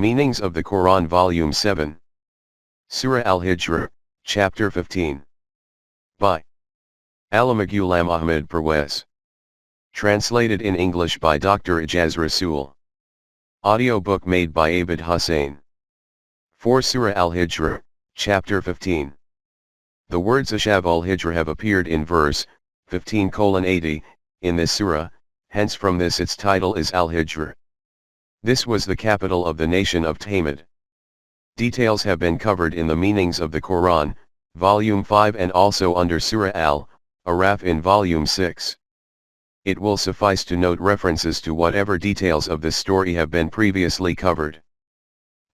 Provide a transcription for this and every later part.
Meanings of the Quran Volume 7. Sura Al Hijr, Chapter 15. By Allama Ahmed Parwez. Translated in English by Dr. Ejaz Rasool. Audiobook made by Abid Hussain. For Sura Al Hijr, Chapter 15. The words Sura Al Hijr have appeared in verse 15:80 in this surah, hence from this its title is Al Hijr. This was the capital of the nation of Tamid. Details have been covered in the meanings of the Quran, Volume 5 and also under Surah Al-Araf in Volume 6. It will suffice to note references to whatever details of this story have been previously covered.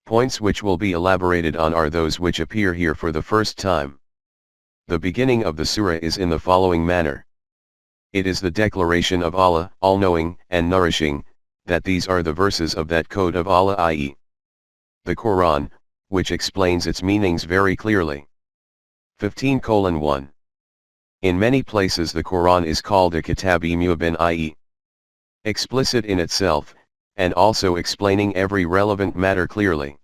Points which will be elaborated on are those which appear here for the first time. The beginning of the surah is in the following manner. It is the declaration of Allah, all-knowing and nourishing, that these are the verses of that code of Allah, i.e. the Quran, which explains its meanings very clearly. 15:1. In many places the Quran is called a Kitab-e Mubin, i.e. explicit in itself, and also explaining every relevant matter clearly.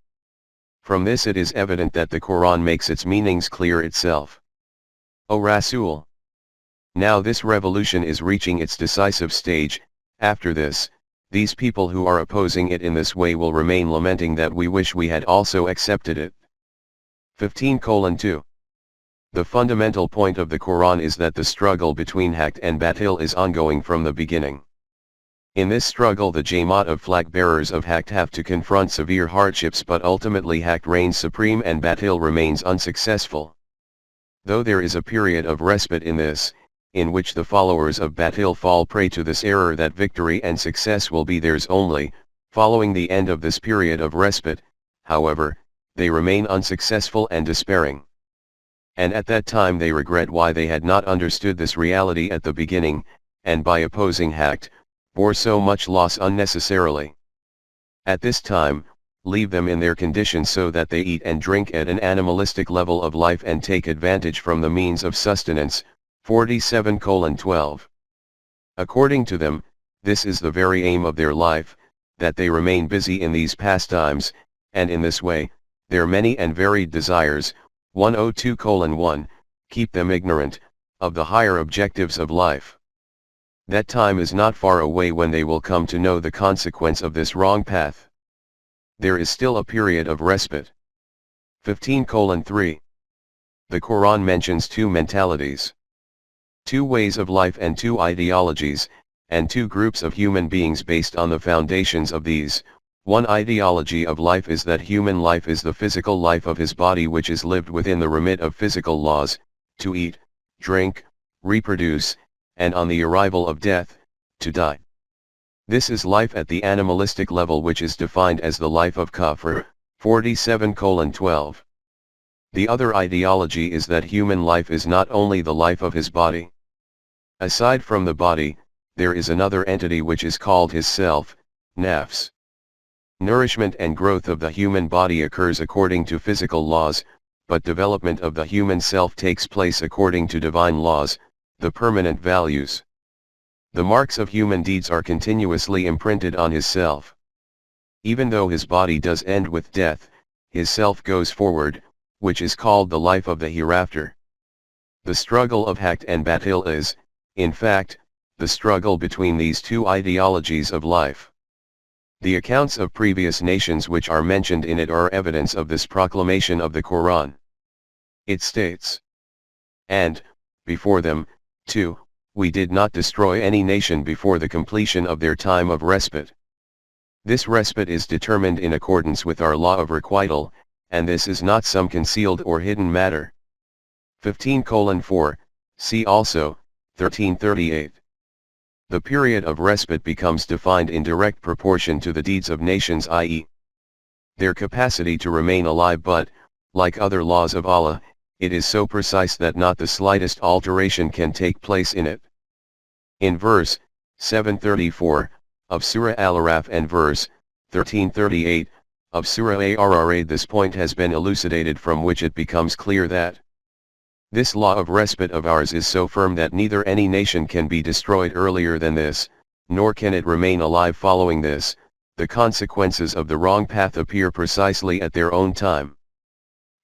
From this it is evident that the Quran makes its meanings clear itself. O Rasool! Now this revolution is reaching its decisive stage. After this, these people who are opposing it in this way will remain lamenting that we wish we had also accepted it. 15:2. The fundamental point of the Quran is that the struggle between Haqq and Batil is ongoing from the beginning. In this struggle the Jamaat of flag bearers of Haqq have to confront severe hardships, but ultimately Haqq reigns supreme and Batil remains unsuccessful. Though there is a period of respite in this, in which the followers of Batil fall prey to this error that victory and success will be theirs only, following the end of this period of respite, however, they remain unsuccessful and despairing. And at that time they regret why they had not understood this reality at the beginning, and by opposing Haqq, bore so much loss unnecessarily. At this time, leave them in their condition so that they eat and drink at an animalistic level of life and take advantage from the means of sustenance. 47:12. According to them, this is the very aim of their life, that they remain busy in these pastimes, and in this way, their many and varied desires, 102:1, keep them ignorant of the higher objectives of life. That time is not far away when they will come to know the consequence of this wrong path. There is still a period of respite. 15:3. The Quran mentions two mentalities, two ways of life and two ideologies, and two groups of human beings based on the foundations of these. One ideology of life is that human life is the physical life of his body, which is lived within the remit of physical laws, to eat, drink, reproduce, and on the arrival of death, to die. This is life at the animalistic level, which is defined as the life of Kafir, 47:12. The other ideology is that human life is not only the life of his body. Aside from the body, there is another entity which is called his self, nafs. Nourishment and growth of the human body occurs according to physical laws, but development of the human self takes place according to divine laws, the permanent values. The marks of human deeds are continuously imprinted on his self. Even though his body does end with death, his self goes forward, which is called the life of the hereafter. The struggle of Haqq and Batil is, in fact, the struggle between these two ideologies of life. The accounts of previous nations which are mentioned in it are evidence of this proclamation of the Quran. It states, "And, before them, too, we did not destroy any nation before the completion of their time of respite. This respite is determined in accordance with our law of requital, and this is not some concealed or hidden matter." 15:4, see also, 13:38. The period of respite becomes defined in direct proportion to the deeds of nations, i.e. their capacity to remain alive, but, like other laws of Allah, it is so precise that not the slightest alteration can take place in it. In verse 734 of Surah Al-Araf and verse 1338 of Surah Ar this point has been elucidated, from which it becomes clear that this law of respite of ours is so firm that neither any nation can be destroyed earlier than this, nor can it remain alive following this, the consequences of the wrong path appear precisely at their own time.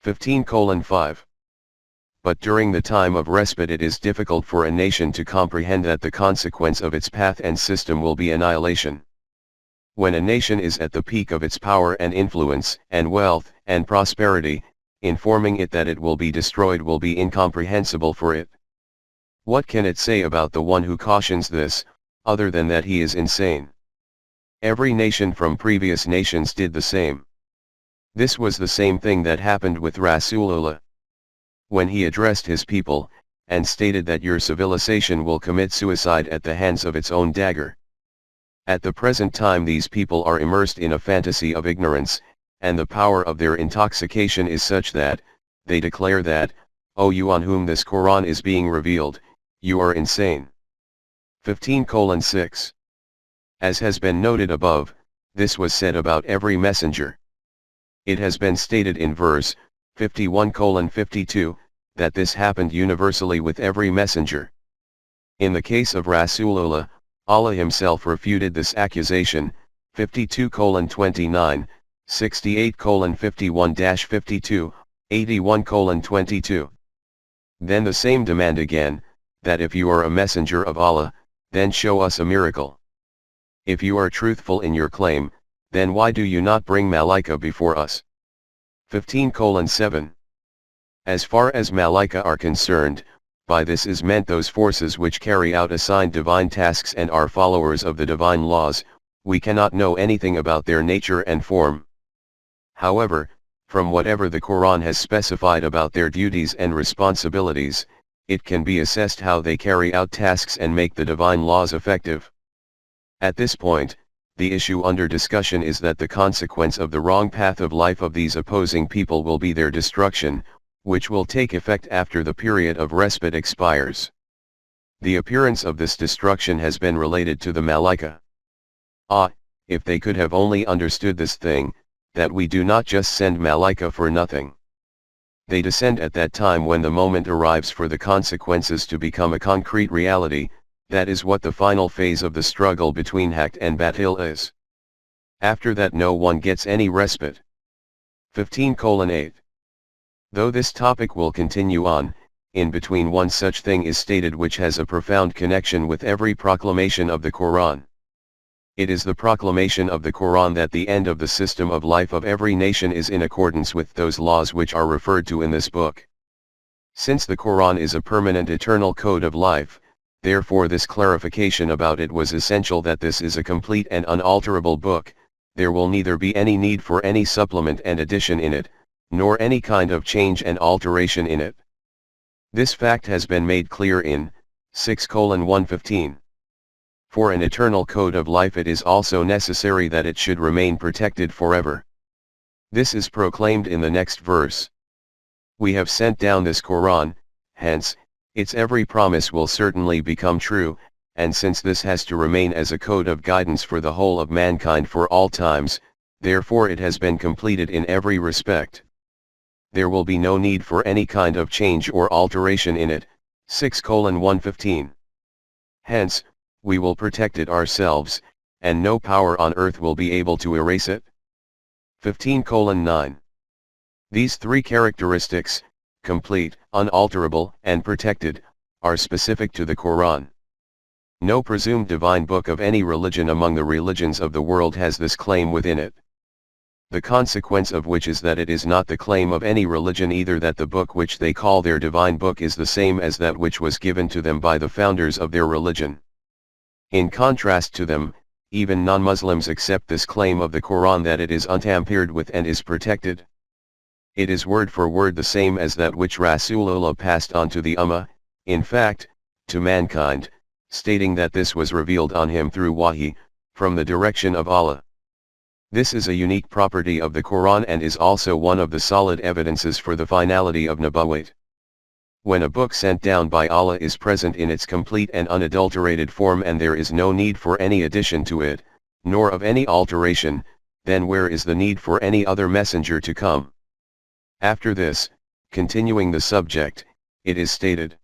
15:5. But during the time of respite it is difficult for a nation to comprehend that the consequence of its path and system will be annihilation. When a nation is at the peak of its power and influence, and wealth, and prosperity, informing it that it will be destroyed will be incomprehensible for it. What can it say about the one who cautions this, other than that he is insane? Every nation from previous nations did the same. This was the same thing that happened with Rasool. When he addressed his people, and stated that your civilization will commit suicide at the hands of its own dagger. At the present time these people are immersed in a fantasy of ignorance, and the power of their intoxication is such that, they declare that, O you on whom this Quran is being revealed, you are insane. 15:6. As has been noted above, this was said about every messenger. It has been stated in verse 51:52, that this happened universally with every messenger. In the case of Rasool, Allah himself refuted this accusation, 52:29, 68:51-52, 81:22. Then the same demand again, that if you are a messenger of Allah, then show us a miracle. If you are truthful in your claim, then why do you not bring Malaika before us? 15:7. As far as Malaika are concerned, by this is meant those forces which carry out assigned divine tasks and are followers of the divine laws. We cannot know anything about their nature and form. However, from whatever the Quran has specified about their duties and responsibilities, it can be assessed how they carry out tasks and make the divine laws effective. At this point, the issue under discussion is that the consequence of the wrong path of life of these opposing people will be their destruction, which will take effect after the period of respite expires. The appearance of this destruction has been related to the Malaika. If they could have only understood this thing, that we do not just send Malaika for nothing. They descend at that time when the moment arrives for the consequences to become a concrete reality. That is what the final phase of the struggle between Haqq and Batil is. After that no one gets any respite. 15:8. Though this topic will continue on, in between one such thing is stated which has a profound connection with every proclamation of the Quran. It is the proclamation of the Quran that the end of the system of life of every nation is in accordance with those laws which are referred to in this book. Since the Quran is a permanent eternal code of life, therefore this clarification about it was essential, that this is a complete and unalterable book. There will neither be any need for any supplement and addition in it, nor any kind of change and alteration in it. This fact has been made clear in 6:115. For an eternal code of life it is also necessary that it should remain protected forever. This is proclaimed in the next verse. We have sent down this Quran, hence, its every promise will certainly become true, and since this has to remain as a code of guidance for the whole of mankind for all times, therefore it has been completed in every respect. There will be no need for any kind of change or alteration in it. 6:115. Hence, we will protect it ourselves, and no power on earth will be able to erase it. 15:9. These three characteristics, complete, unalterable, and protected, are specific to the Quran. No presumed divine book of any religion among the religions of the world has this claim within it. The consequence of which is that it is not the claim of any religion either that the book which they call their divine book is the same as that which was given to them by the founders of their religion. In contrast to them, even non-Muslims accept this claim of the Quran that it is untampered with and is protected. It is word for word the same as that which Rasulullah passed on to the Ummah, in fact, to mankind, stating that this was revealed on him through Wahi, from the direction of Allah. This is a unique property of the Quran and is also one of the solid evidences for the finality of Nubuwwat. When a book sent down by Allah is present in its complete and unadulterated form and there is no need for any addition to it, nor of any alteration, then where is the need for any other messenger to come? After this, continuing the subject, it is stated,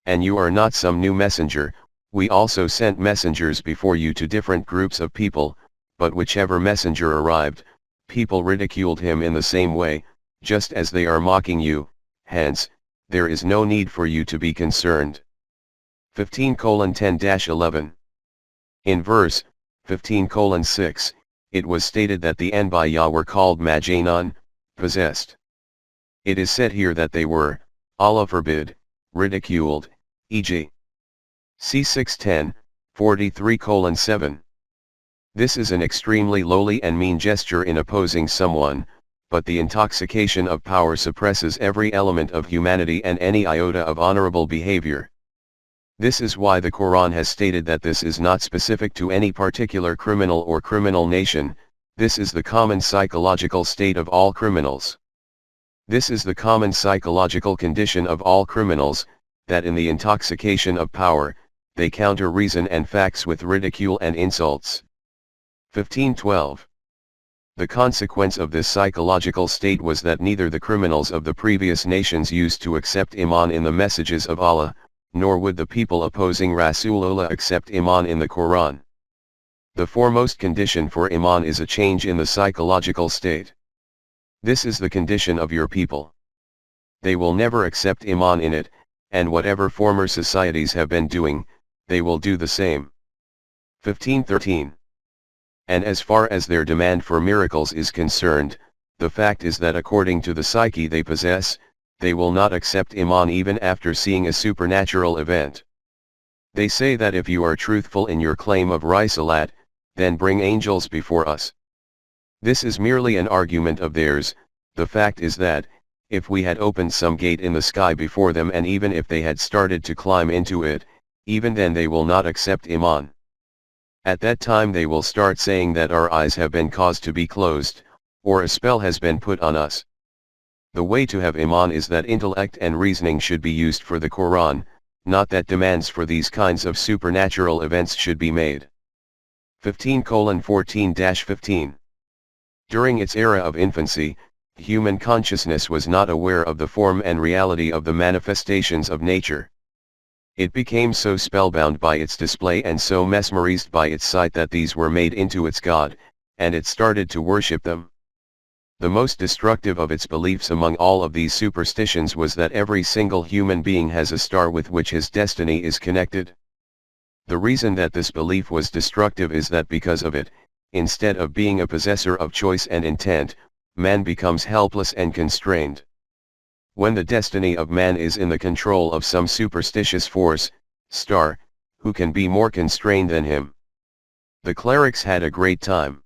"And you are not some new messenger, we also sent messengers before you to different groups of people, but whichever messenger arrived, people ridiculed him in the same way, just as they are mocking you, hence, there is no need for you to be concerned. 15:10-11. In verse 15:6, it was stated that the Anbiya were called Majnun, possessed. It is said here that they were, Allah forbid, ridiculed, e.g. C 6:10, 43:7. This is an extremely lowly and mean gesture in opposing someone, but the intoxication of power suppresses every element of humanity and any iota of honorable behavior. This is why the Quran has stated that this is not specific to any particular criminal or criminal nation, this is the common psychological state of all criminals. This is the common psychological condition of all criminals, that in the intoxication of power, they counter reason and facts with ridicule and insults. 15:12. The consequence of this psychological state was that neither the criminals of the previous nations used to accept Iman in the messages of Allah, nor would the people opposing Rasulullah accept Iman in the Quran. The foremost condition for Iman is a change in the psychological state. This is the condition of your people. They will never accept Iman in it, and whatever former societies have been doing, they will do the same. 15:13. And as far as their demand for miracles is concerned, the fact is that according to the psyche they possess, they will not accept Iman even after seeing a supernatural event. They say that if you are truthful in your claim of Risalat, then bring angels before us. This is merely an argument of theirs. The fact is that, if we had opened some gate in the sky before them and even if they had started to climb into it, even then they will not accept Iman. At that time they will start saying that our eyes have been caused to be closed, or a spell has been put on us. The way to have Iman is that intellect and reasoning should be used for the Quran, not that demands for these kinds of supernatural events should be made. 15:14-15. During its era of infancy, human consciousness was not aware of the form and reality of the manifestations of nature. It became so spellbound by its display and so mesmerized by its sight that these were made into its God, and it started to worship them. The most destructive of its beliefs among all of these superstitions was that every single human being has a star with which his destiny is connected. The reason that this belief was destructive is that because of it, instead of being a possessor of choice and intent, man becomes helpless and constrained. When the destiny of man is in the control of some superstitious force, star, who can be more constrained than him? The clerics had a great time.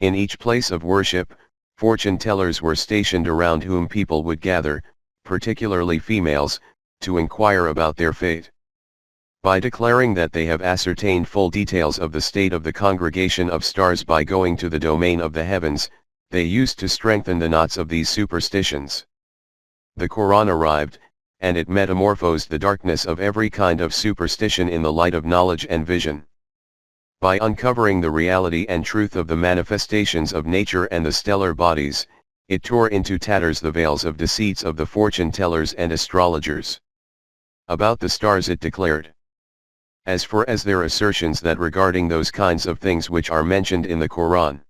In each place of worship, fortune tellers were stationed around whom people would gather, particularly females, to inquire about their fate. By declaring that they have ascertained full details of the state of the congregation of stars by going to the domain of the heavens, they used to strengthen the knots of these superstitions. The Quran arrived, and it metamorphosed the darkness of every kind of superstition in the light of knowledge and vision. By uncovering the reality and truth of the manifestations of nature and the stellar bodies, it tore into tatters the veils of deceits of the fortune tellers and astrologers. About the stars it declared, as for as their assertions that regarding those kinds of things which are mentioned in the Quran,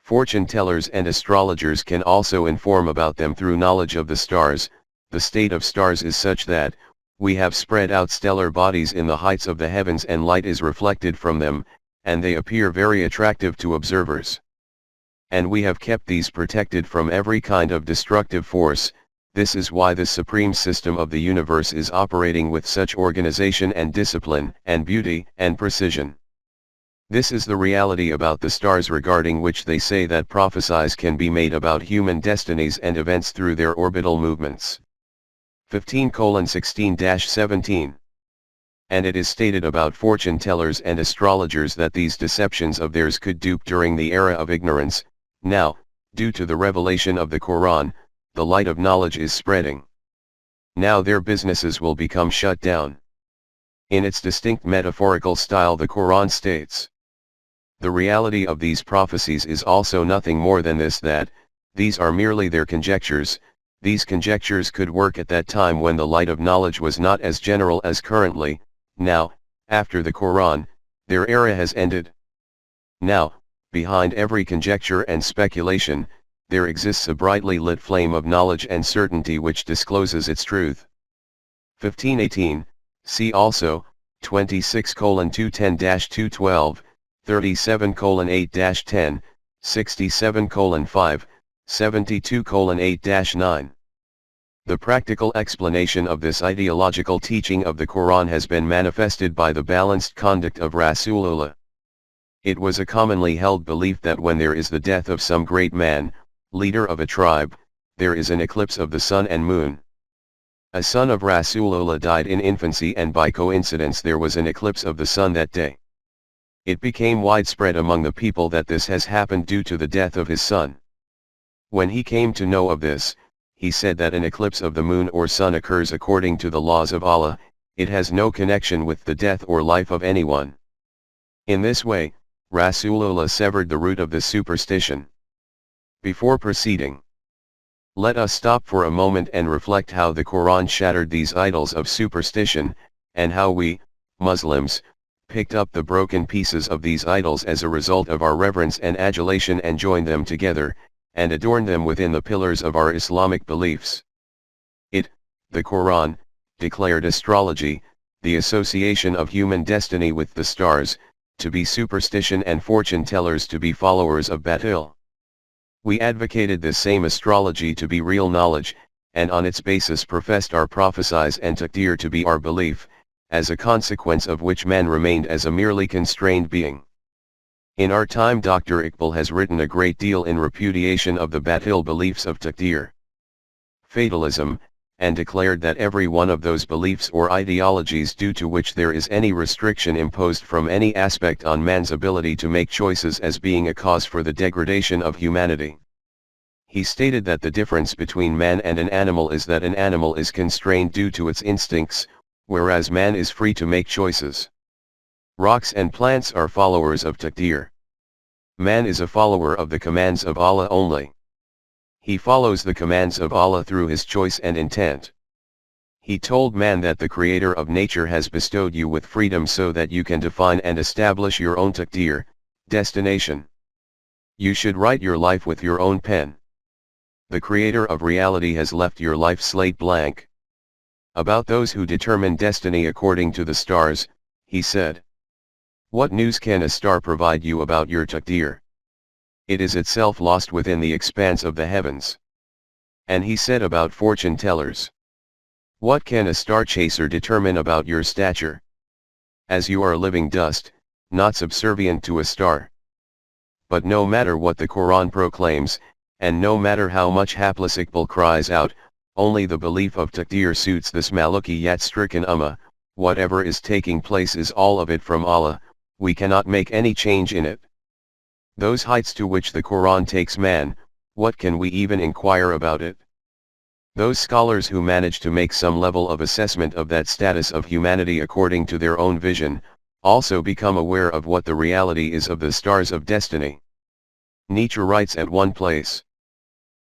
fortune tellers and astrologers can also inform about them through knowledge of the stars. The state of stars is such that, we have spread out stellar bodies in the heights of the heavens and light is reflected from them, and they appear very attractive to observers. And we have kept these protected from every kind of destructive force. This is why the supreme system of the universe is operating with such organization and discipline, and beauty, and precision. This is the reality about the stars regarding which they say that prophecies can be made about human destinies and events through their orbital movements. 15:16-17. And it is stated about fortune tellers and astrologers that these deceptions of theirs could dupe during the era of ignorance. Now, due to the revelation of the Quran, the light of knowledge is spreading. Now their businesses will become shut down. In its distinct metaphorical style the Quran states, the reality of these prophecies is also nothing more than this, that, these are merely their conjectures. These conjectures could work at that time when the light of knowledge was not as general as currently. Now, after the Quran, their era has ended. Now, behind every conjecture and speculation, there exists a brightly lit flame of knowledge and certainty which discloses its truth. 1518, see also, 26:210-212, 37:8-10, 67:5, 72:8-9. The practical explanation of this ideological teaching of the Quran has been manifested by the balanced conduct of Rasulullah. It was a commonly held belief that when there is the death of some great man, leader of a tribe, there is an eclipse of the sun and moon. A son of Rasulullah died in infancy, and by coincidence there was an eclipse of the sun that day. It became widespread among the people that this has happened due to the death of his son. When he came to know of this, he said that an eclipse of the moon or sun occurs according to the laws of Allah, it has no connection with the death or life of anyone. In this way, Rasulullah severed the root of this superstition. Before proceeding, let us stop for a moment and reflect how the Quran shattered these idols of superstition, and how we, Muslims, picked up the broken pieces of these idols as a result of our reverence and adulation and joined them together, and adorned them within the pillars of our Islamic beliefs. It, the Quran, declared astrology, the association of human destiny with the stars, to be superstition and fortune tellers to be followers of batil. We advocated this same astrology to be real knowledge, and on its basis professed our prophecies and taqdeer to be our belief, as a consequence of which man remained as a merely constrained being. In our time Dr. Iqbal has written a great deal in repudiation of the batil beliefs of taqdeer, fatalism, and declared that every one of those beliefs or ideologies due to which there is any restriction imposed from any aspect on man's ability to make choices as being a cause for the degradation of humanity. He stated that the difference between man and an animal is that an animal is constrained due to its instincts, whereas man is free to make choices. Rocks and plants are followers of taqdeer. Man is a follower of the commands of Allah only. He follows the commands of Allah through his choice and intent. He told man that the creator of nature has bestowed you with freedom so that you can define and establish your own taqdeer, destination. You should write your life with your own pen. The creator of reality has left your life slate blank. About those who determine destiny according to the stars, he said, "What news can a star provide you about your taqdeer? It is itself lost within the expanse of the heavens." And he said about fortune tellers, "What can a star chaser determine about your stature? As you are living dust, not subservient to a star." But no matter what the Quran proclaims, and no matter how much hapless Iqbal cries out, only the belief of taqdeer suits this Maluki yet stricken ummah. Whatever is taking place is all of it from Allah, we cannot make any change in it. Those heights to which the Quran takes man, what can we even inquire about it? Those scholars who manage to make some level of assessment of that status of humanity according to their own vision, also become aware of what the reality is of the stars of destiny. Nietzsche writes at one place,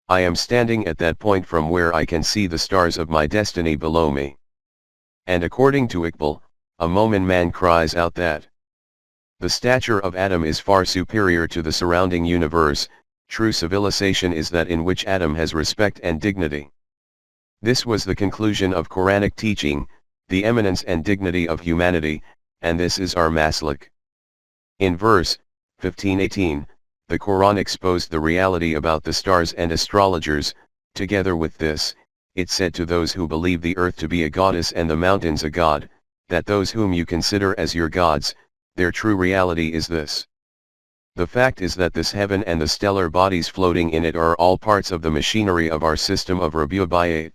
"I am standing at that point from where I can see the stars of my destiny below me." And according to Iqbal, a moment man cries out that the stature of Adam is far superior to the surrounding universe. True civilization is that in which Adam has respect and dignity. This was the conclusion of Quranic teaching, the eminence and dignity of humanity, and this is our maslak. In verse 1518, the Quran exposed the reality about the stars and astrologers. Together with this, it said to those who believe the earth to be a goddess and the mountains a god, that those whom you consider as your gods, their true reality is this. The fact is that this heaven and the stellar bodies floating in it are all parts of the machinery of our system of Rabi'at.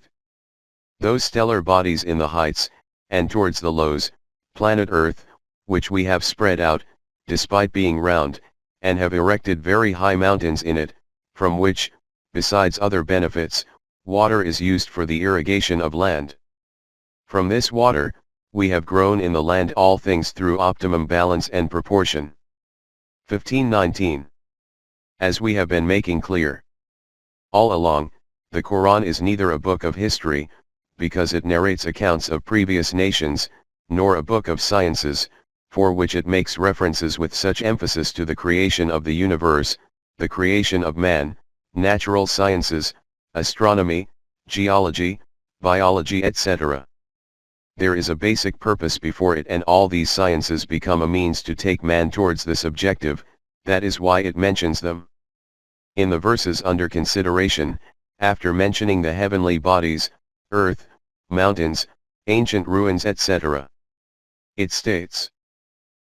Those stellar bodies in the heights, and towards the lows, planet Earth, which we have spread out, despite being round, and have erected very high mountains in it, from which, besides other benefits, water is used for the irrigation of land. From this water, we have grown in the land all things through optimum balance and proportion. 1519. As we have been making clear all along, the Quran is neither a book of history, because it narrates accounts of previous nations, nor a book of sciences, for which it makes references with such emphasis to the creation of the universe, the creation of man, natural sciences, astronomy, geology, biology, etc. There is a basic purpose before it, and all these sciences become a means to take man towards this objective. That is why it mentions them. In the verses under consideration, after mentioning the heavenly bodies, earth, mountains, ancient ruins, etc., it states,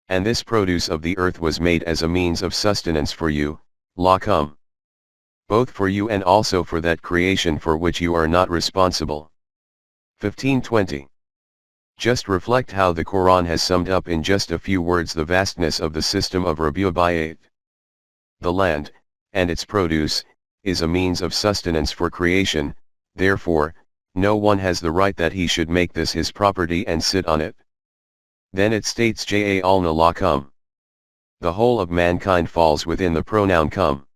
"And this produce of the earth was made as a means of sustenance for you, lakum, both for you and also for that creation for which you are not responsible." 1520. Just reflect how the Quran has summed up in just a few words the vastness of the system of Rabi'at. The land, and its produce, is a means of sustenance for creation, therefore, no one has the right that he should make this his property and sit on it. Then it states Ja'alna lakum. The whole of mankind falls within the pronoun cum.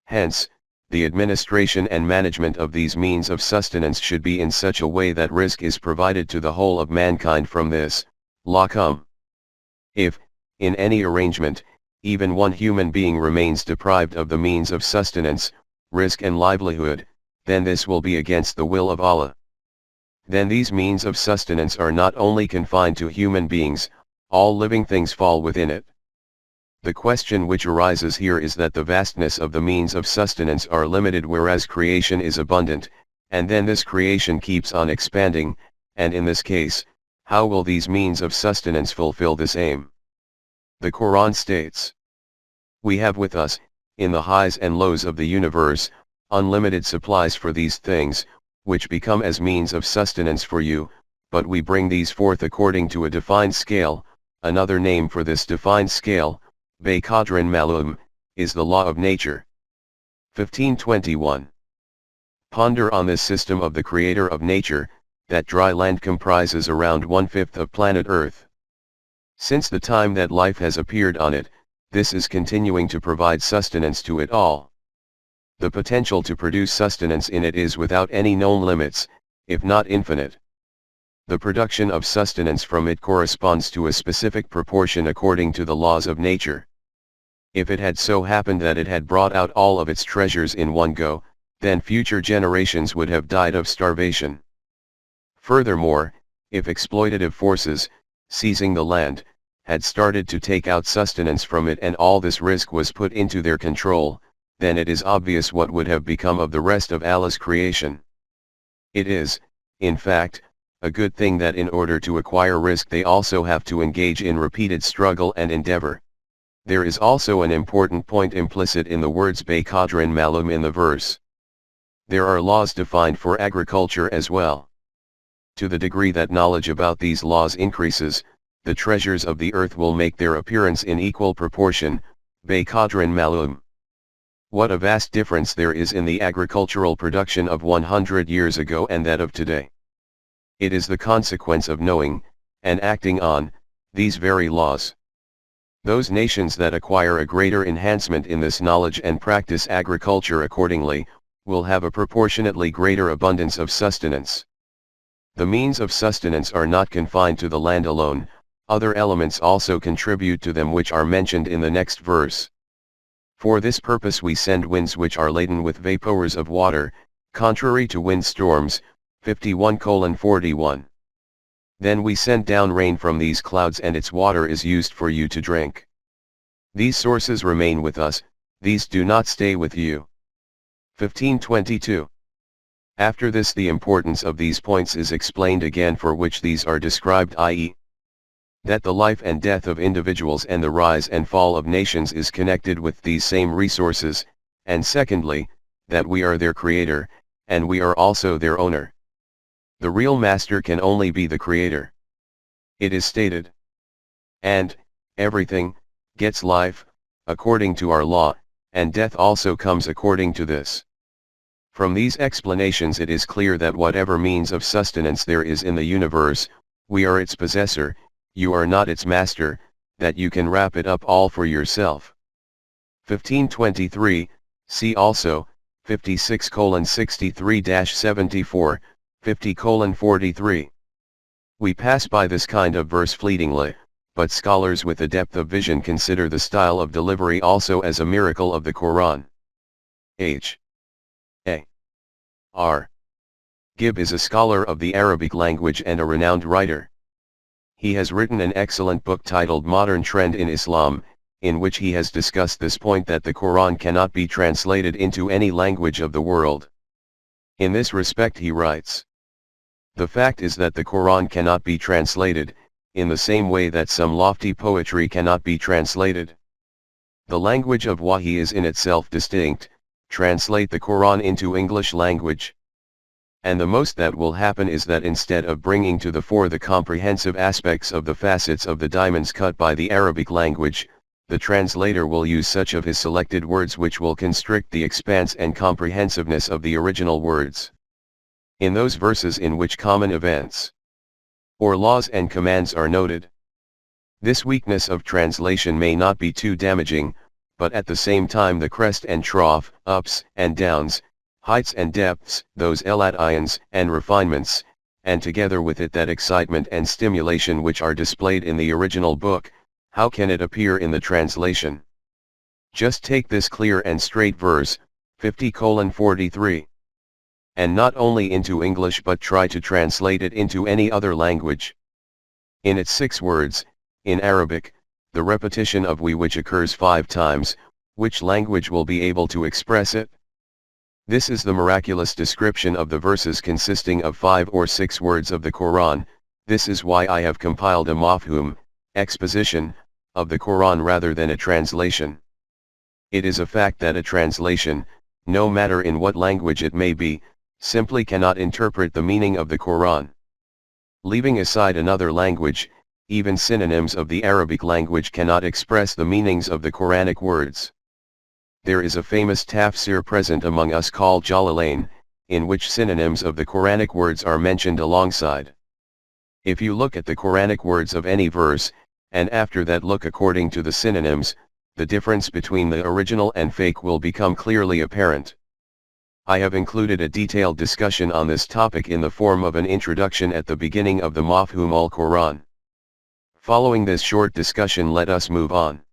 Hence, the administration and management of these means of sustenance should be in such a way that risk is provided to the whole of mankind from this, lakum. If, in any arrangement, even one human being remains deprived of the means of sustenance, risk and livelihood, then this will be against the will of Allah. Then these means of sustenance are not only confined to human beings, all living things fall within it. The question which arises here is that the vastness of the means of sustenance are limited, whereas creation is abundant, and then this creation keeps on expanding, and in this case, how will these means of sustenance fulfill this aim? The Quran states, "We have with us, in the highs and lows of the universe, unlimited supplies for these things, which become as means of sustenance for you, but we bring these forth according to a defined scale." Another name for this defined scale, Qadrin Malum, is the law of nature. 1521. Ponder on this system of the Creator of nature, that dry land comprises around 1/5 of planet Earth. Since the time that life has appeared on it, this is continuing to provide sustenance to it all. The potential to produce sustenance in it is without any known limits, if not infinite. The production of sustenance from it corresponds to a specific proportion according to the laws of nature. If it had so happened that it had brought out all of its treasures in one go, then future generations would have died of starvation. Furthermore, if exploitative forces, seizing the land, had started to take out sustenance from it and all this risk was put into their control, then it is obvious what would have become of the rest of Allah's creation. It is, in fact, a good thing that in order to acquire risk they also have to engage in repeated struggle and endeavor. There is also an important point implicit in the words Qadrin Malum in the verse. There are laws defined for agriculture as well. To the degree that knowledge about these laws increases, the treasures of the earth will make their appearance in equal proportion, Qadrin Malum. What a vast difference there is in the agricultural production of 100 years ago and that of today. It is the consequence of knowing, and acting on, these very laws. Those nations that acquire a greater enhancement in this knowledge and practice agriculture accordingly, will have a proportionately greater abundance of sustenance. The means of sustenance are not confined to the land alone, other elements also contribute to them which are mentioned in the next verse. For this purpose we send winds which are laden with vapors of water, contrary to wind storms, 51:41. Then we send down rain from these clouds and its water is used for you to drink. These sources remain with us, these do not stay with you. 1522. After this the importance of these points is explained again for which these are described, i.e., that the life and death of individuals and the rise and fall of nations is connected with these same resources, and secondly, that we are their creator, and we are also their owner. The real master can only be the creator. It is stated, "And, everything, gets life, according to our law, and death also comes according to this." From these explanations it is clear that whatever means of sustenance there is in the universe, we are its possessor, you are not its master, that you can wrap it up all for yourself. 1523, see also, 56:63-74, 50:43. We pass by this kind of verse fleetingly, but scholars with a depth of vision consider the style of delivery also as a miracle of the Quran. H. A. R. Gibb is a scholar of the Arabic language and a renowned writer. He has written an excellent book titled Modern Trend in Islam, in which he has discussed this point that the Quran cannot be translated into any language of the world. In this respect he writes, "The fact is that the Quran cannot be translated, in the same way that some lofty poetry cannot be translated. The language of Wahi is in itself distinct. Translate the Quran into English language, and the most that will happen is that instead of bringing to the fore the comprehensive aspects of the facets of the diamonds cut by the Arabic language, the translator will use such of his selected words which will constrict the expanse and comprehensiveness of the original words. In those verses in which common events or laws and commands are noted, this weakness of translation may not be too damaging, but at the same time the crest and trough, ups and downs, heights and depths, those elations and refinements, and together with it that excitement and stimulation which are displayed in the original book, how can it appear in the translation? Just take this clear and straight verse, 50:43. And not only into English but try to translate it into any other language. In its 6 words, in Arabic, the repetition of we which occurs 5 times, which language will be able to express it? This is the miraculous description of the verses consisting of 5 or 6 words of the Quran. This is why I have compiled a mafhum, exposition, of the Quran rather than a translation. It is a fact that a translation, no matter in what language it may be, simply cannot interpret the meaning of the Quran. Leaving aside another language, even synonyms of the Arabic language cannot express the meanings of the Quranic words. There is a famous tafsir present among us called Jalalain, in which synonyms of the Quranic words are mentioned alongside. If you look at the Quranic words of any verse, and after that look according to the synonyms, the difference between the original and fake will become clearly apparent. I have included a detailed discussion on this topic in the form of an introduction at the beginning of the Mafhum al-Quran. Following this short discussion, let us move on.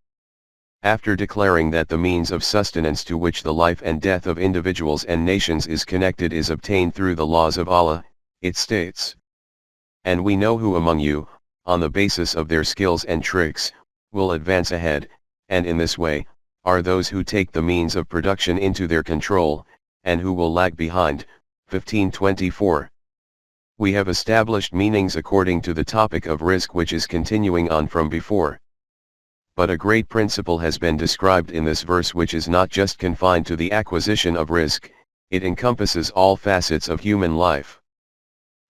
After declaring that the means of sustenance to which the life and death of individuals and nations is connected is obtained through the laws of Allah, it states, "And we know who among you, on the basis of their skills and tricks, will advance ahead, and in this way, are those who take the means of production into their control, and who will lag behind." 1524. We have established meanings according to the topic of rizq, which is continuing on from before. But a great principle has been described in this verse which is not just confined to the acquisition of rizq, it encompasses all facets of human life.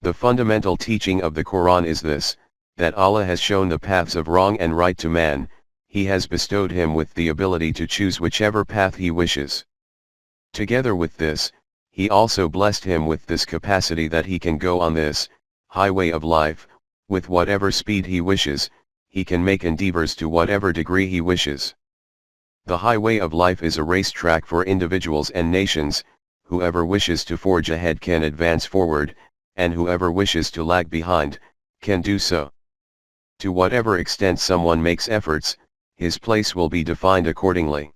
The fundamental teaching of the Quran is this, that Allah has shown the paths of wrong and right to man. He has bestowed him with the ability to choose whichever path he wishes. Together with this, he also blessed him with this capacity that he can go on this highway of life, with whatever speed he wishes. He can make endeavors to whatever degree he wishes. The highway of life is a racetrack for individuals and nations. Whoever wishes to forge ahead can advance forward, and whoever wishes to lag behind, can do so. To whatever extent someone makes efforts, his place will be defined accordingly.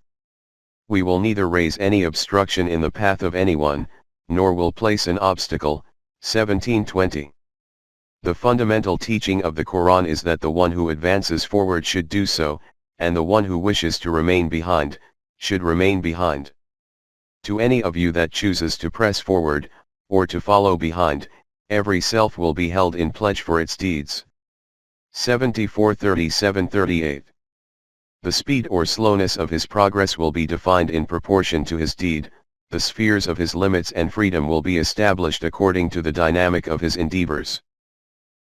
We will neither raise any obstruction in the path of anyone, nor will place an obstacle. 1720. The fundamental teaching of the Quran is that the one who advances forward should do so, and the one who wishes to remain behind, should remain behind. To any of you that chooses to press forward, or to follow behind, every self will be held in pledge for its deeds. 74:37-38. The speed or slowness of his progress will be defined in proportion to his deed. The spheres of his limits and freedom will be established according to the dynamic of his endeavors.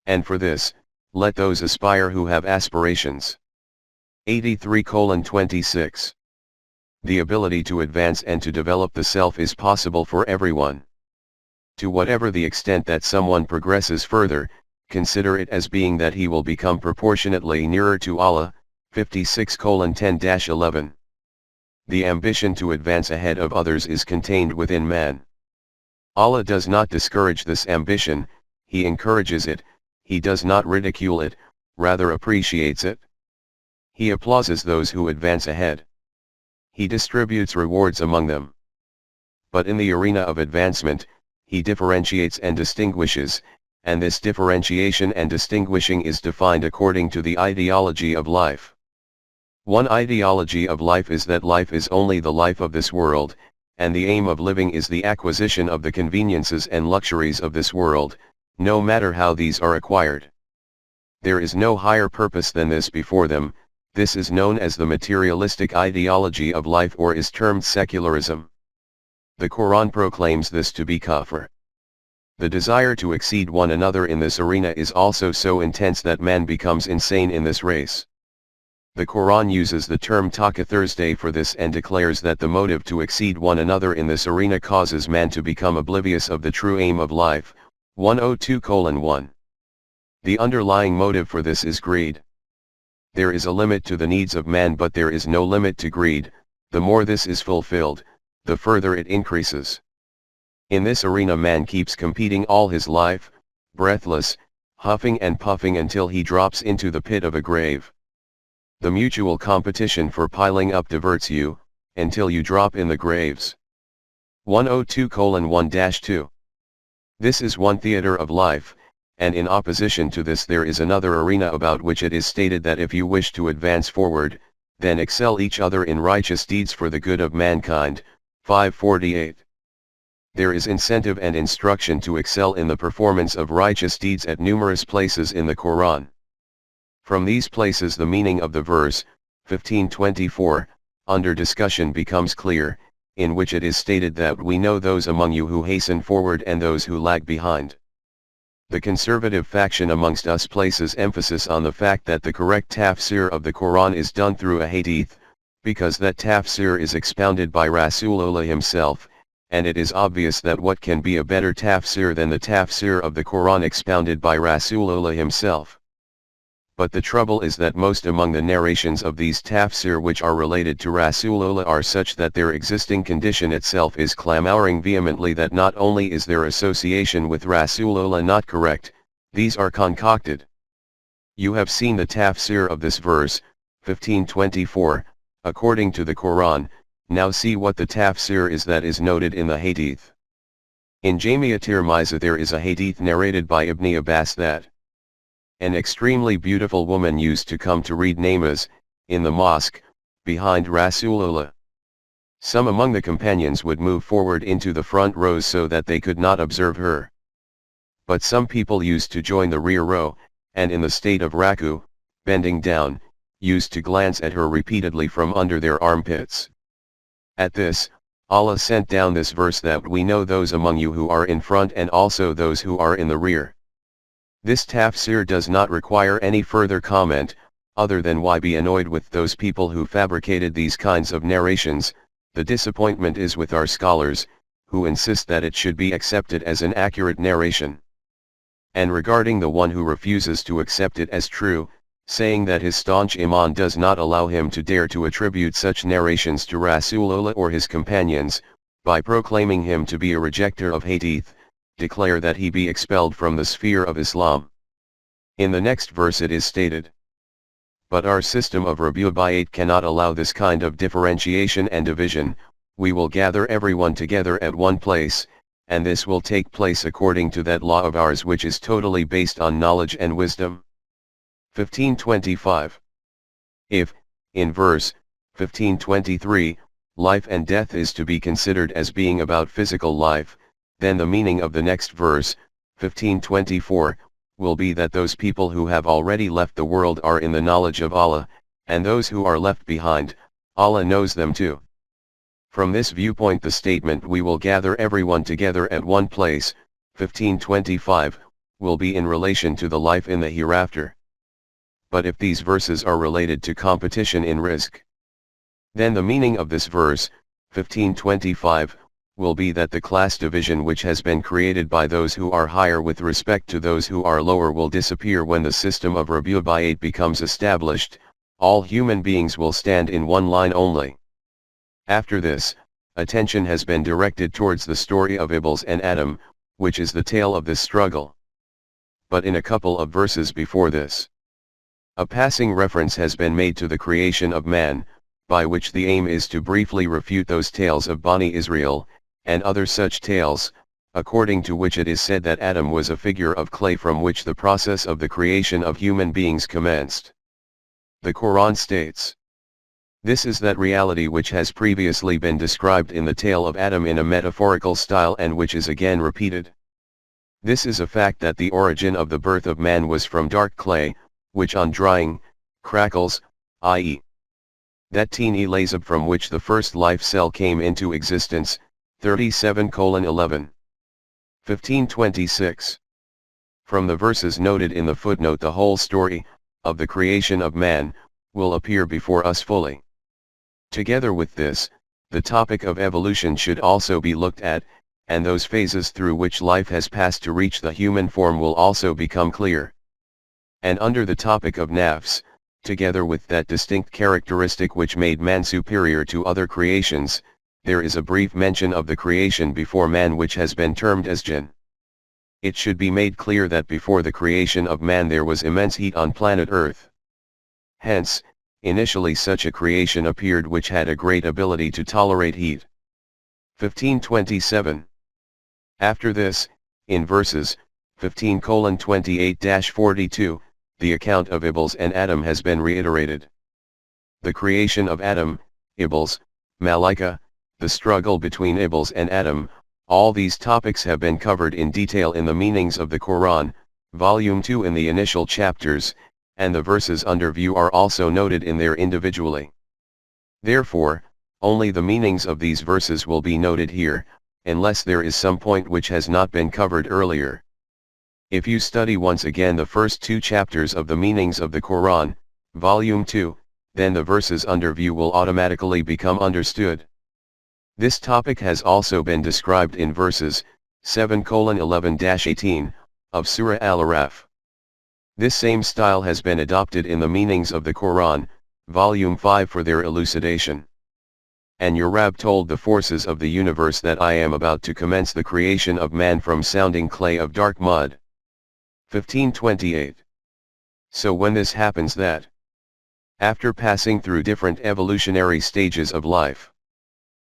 And for this, let those aspire who have aspirations. 83:26. The ability to advance and to develop the self is possible for everyone. To whatever the extent that someone progresses further, consider it as being that he will become proportionately nearer to Allah. 56:10-11. The ambition to advance ahead of others is contained within man. Allah does not discourage this ambition, He encourages it. He does not ridicule it, rather appreciates it. He applauses those who advance ahead. He distributes rewards among them. But in the arena of advancement, he differentiates and distinguishes, and this differentiation and distinguishing is defined according to the ideology of life. One ideology of life is that life is only the life of this world, and the aim of living is the acquisition of the conveniences and luxuries of this world, no matter how these are acquired. There is no higher purpose than this before them. This is known as the materialistic ideology of life, or is termed secularism. The Quran proclaims this to be kufr. The desire to exceed one another in this arena is also so intense that man becomes insane in this race. The Quran uses the term Taka Thursday for this and declares that the motive to exceed one another in this arena causes man to become oblivious of the true aim of life. 102:1. The underlying motive for this is greed. There is a limit to the needs of man, but there is no limit to greed. The more this is fulfilled, the further it increases. In this arena man keeps competing all his life, breathless, huffing and puffing until he drops into the pit of a grave. The mutual competition for piling up diverts you, until you drop in the graves. 102:1-2. This is one theater of life, and in opposition to this there is another arena about which it is stated that if you wish to advance forward, then excel each other in righteous deeds for the good of mankind. 548. There is incentive and instruction to excel in the performance of righteous deeds at numerous places in the Quran. From these places the meaning of the verse, 1524, under discussion becomes clear, in which it is stated that we know those among you who hasten forward and those who lag behind. The conservative faction amongst us places emphasis on the fact that the correct tafsir of the Quran is done through a hadith, because that tafsir is expounded by Rasool himself, and it is obvious that what can be a better tafsir than the tafsir of the Quran expounded by Rasool himself. But the trouble is that most among the narrations of these tafsir which are related to Rasool are such that their existing condition itself is clamoring vehemently that not only is their association with Rasool not correct, these are concocted. You have seen the tafsir of this verse, 1524, according to the Quran. Now see what the tafsir is that is noted in the hadith. In Jamia Tirmizi there is a hadith narrated by Ibn Abbas that an extremely beautiful woman used to come to read namaz, in the mosque, behind Rasulullah. Some among the companions would move forward into the front rows so that they could not observe her. But some people used to join the rear row, and in the state of raku, bending down, used to glance at her repeatedly from under their armpits. At this, Allah sent down this verse that we know those among you who are in front and also those who are in the rear. This tafsir does not require any further comment, other than why be annoyed with those people who fabricated these kinds of narrations. The disappointment is with our scholars, who insist that it should be accepted as an accurate narration. And regarding the one who refuses to accept it as true, saying that his staunch iman does not allow him to dare to attribute such narrations to Rasulullah or his companions, by proclaiming him to be a rejecter of hadith, declare that he be expelled from the sphere of Islam. In the next verse it is stated, but our system of Rabi'at cannot allow this kind of differentiation and division. We will gather everyone together at one place, and this will take place according to that law of ours which is totally based on knowledge and wisdom. 1525. If, in verse 1523, life and death is to be considered as being about physical life, then the meaning of the next verse, 1524, will be that those people who have already left the world are in the knowledge of Allah, and those who are left behind, Allah knows them too. From this viewpoint the statement we will gather everyone together at one place, 1525, will be in relation to the life in the hereafter. But if these verses are related to competition in rizq, then the meaning of this verse, 1525, will be that the class division which has been created by those who are higher with respect to those who are lower will disappear when the system of Rabi'at becomes established. All human beings will stand in one line only. After this, attention has been directed towards the story of Iblis and Adam, which is the tale of this struggle. But in a couple of verses before this, A passing reference has been made to the creation of man, by which the aim is to briefly refute those tales of Bani Israel, and other such tales, according to which it is said that Adam was a figure of clay from which the process of the creation of human beings commenced. The Quran states, "This is that reality which has previously been described in the tale of Adam in a metaphorical style and which is again repeated. This is a fact that the origin of the birth of man was from dark clay, which on drying, crackles, i.e. that teeny lazab from which the first life cell came into existence, 37:11. 1526. From the verses noted in the footnote, the whole story, of the creation of man, will appear before us fully. Together with this, the topic of evolution should also be looked at, and those phases through which life has passed to reach the human form will also become clear. And under the topic of nafs, together with that distinct characteristic which made man superior to other creations, there is a brief mention of the creation before man which has been termed as jinn. It should be made clear that before the creation of man there was immense heat on planet Earth. Hence, initially such a creation appeared which had a great ability to tolerate heat. 1527. After this, in verses 15:28-42, the account of Iblis and Adam has been reiterated. The creation of Adam, Iblis, Malaika, the struggle between Iblis and Adam, all these topics have been covered in detail in the meanings of the Quran, Volume 2 in the initial chapters, and the verses under view are also noted in there individually. Therefore, only the meanings of these verses will be noted here, unless there is some point which has not been covered earlier. If you study once again the first two chapters of the meanings of the Quran, Volume 2, then the verses under view will automatically become understood. This topic has also been described in verses 7:11-18 of Sura Al Hijr. This same style has been adopted in the meanings of the Quran, Volume 5 for their elucidation. And your Rabb told the forces of the universe that I am about to commence the creation of man from sounding clay of dark mud. 1528. So when this happens that, after passing through different evolutionary stages of life,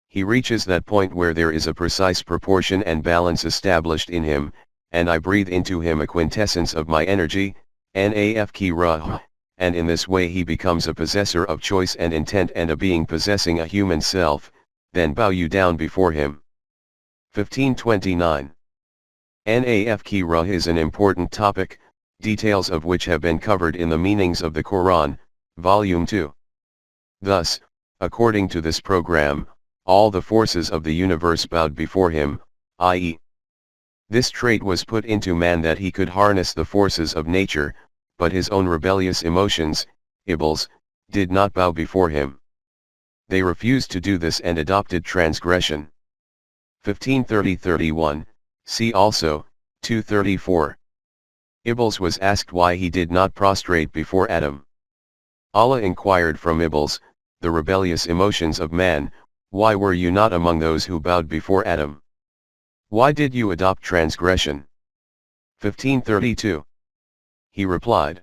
he reaches that point where there is a precise proportion and balance established in him, and I breathe into him a quintessence of my energy, Nafki, and in this way he becomes a possessor of choice and intent and a being possessing a human self, then bow you down before him. 1529. Nafki is an important topic, details of which have been covered in the meanings of the Quran, Volume 2. Thus, according to this program, all the forces of the universe bowed before him, i.e. this trait was put into man that he could harness the forces of nature, but his own rebellious emotions, Iblis, did not bow before him. They refused to do this and adopted transgression. 1530-31, see also, 234. Iblis was asked why he did not prostrate before Adam. Allah inquired from Iblis, the rebellious emotions of man, why were you not among those who bowed before Adam? Why did you adopt transgression? 1532. He replied.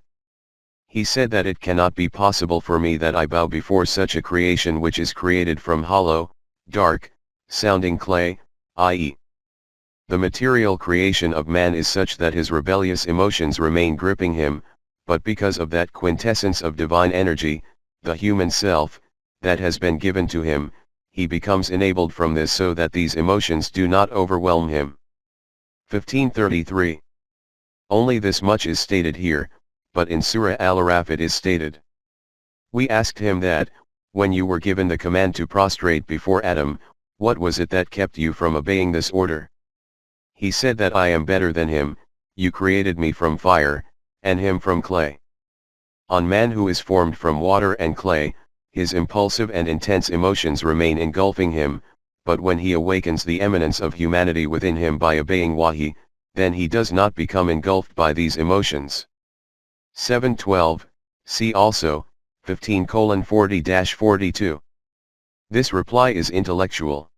He said that it cannot be possible for me that I bow before such a creation which is created from hollow, dark, sounding clay, i.e. the material creation of man is such that his rebellious emotions remain gripping him, but because of that quintessence of divine energy, the human self, that has been given to him, he becomes enabled from this so that these emotions do not overwhelm him. 1533. Only this much is stated here, but in Surah Al Hijr it is stated. We asked him that, when you were given the command to prostrate before Adam, what was it that kept you from obeying this order? He said that I am better than him, you created me from fire, and him from clay. On man who is formed from water and clay, his impulsive and intense emotions remain engulfing him, but when he awakens the eminence of humanity within him by obeying Wahi, then he does not become engulfed by these emotions. 712, see also, 15:40-42. This reply is intellectual.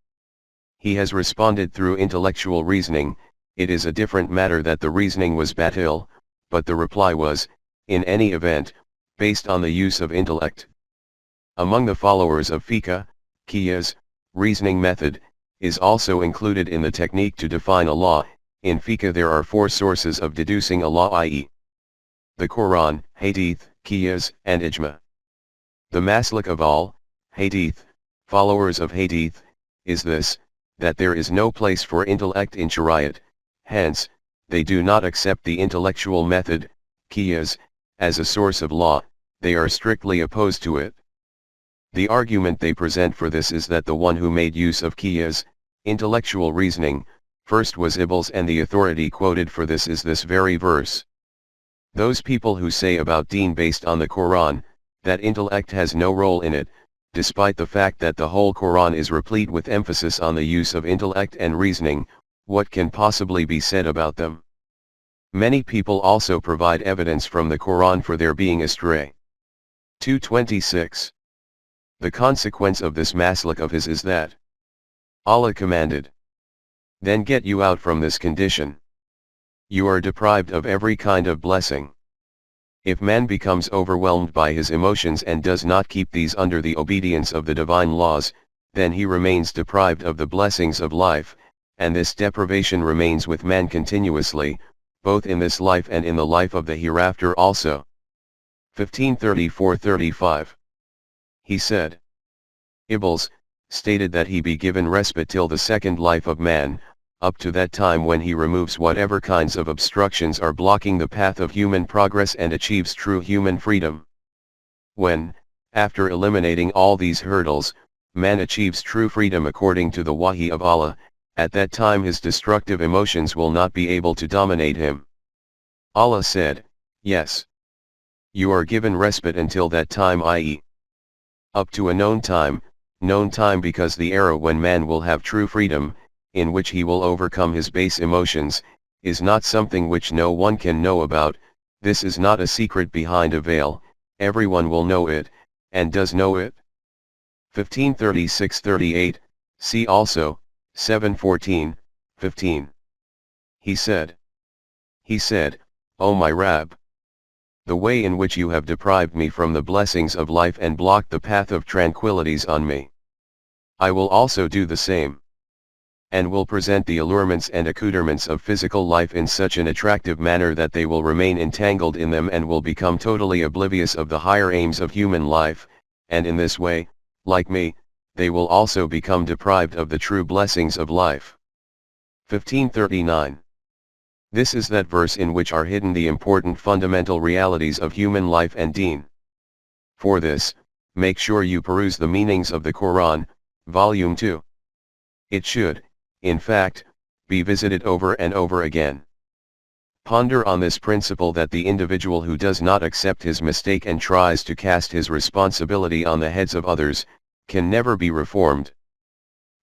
He has responded through intellectual reasoning. It is a different matter that the reasoning was batil, but the reply was, in any event, based on the use of intellect. Among the followers of fiqh, qiyas, reasoning method, is also included in the technique to define a law. In fiqh there are 4 sources of deducing a law, i.e. the Quran, Hadith, Qiyas, and Ijma. The maslak of all, Hadith, followers of Hadith, is this, that there is no place for intellect in Shariat, hence, they do not accept the intellectual method, Qiyas, as a source of law, they are strictly opposed to it. The argument they present for this is that the one who made use of Qiyas, intellectual reasoning, first was Iblis, and the authority quoted for this is this very verse. Those people who say about deen based on the Quran, that intellect has no role in it, despite the fact that the whole Quran is replete with emphasis on the use of intellect and reasoning, what can possibly be said about them? Many people also provide evidence from the Quran for their being astray. 226. The consequence of this maslak of his is that Allah commanded, "Then get you out from this condition. You are deprived of every kind of blessing." If man becomes overwhelmed by his emotions and does not keep these under the obedience of the divine laws, then he remains deprived of the blessings of life, and this deprivation remains with man continuously, both in this life and in the life of the hereafter also. 1534-35. He said, Iblis, stated that he be given respite till the second life of man, up to that time when he removes whatever kinds of obstructions are blocking the path of human progress and achieves true human freedom. When, after eliminating all these hurdles, man achieves true freedom according to the wahi of Allah, at that time his destructive emotions will not be able to dominate him. Allah said, yes. You are given respite until that time, i.e. up to a known time because the era when man will have true freedom, in which he will overcome his base emotions, is not something which no one can know about. This is not a secret behind a veil, everyone will know it, and does know it. 1536-38, see also, 714, 15. He said, O my Rabb! The way in which you have deprived me from the blessings of life and blocked the path of tranquilities on me, I will also do the same. And will present the allurements and accoutrements of physical life in such an attractive manner that they will remain entangled in them and will become totally oblivious of the higher aims of human life, and in this way, like me, they will also become deprived of the true blessings of life. 1539. This is that verse in which are hidden the important fundamental realities of human life and deen. For this, make sure you peruse the meanings of the Quran, Volume 2. It should, in fact, be visited over and over again. Ponder on this principle that the individual who does not accept his mistake and tries to cast his responsibility on the heads of others, can never be reformed.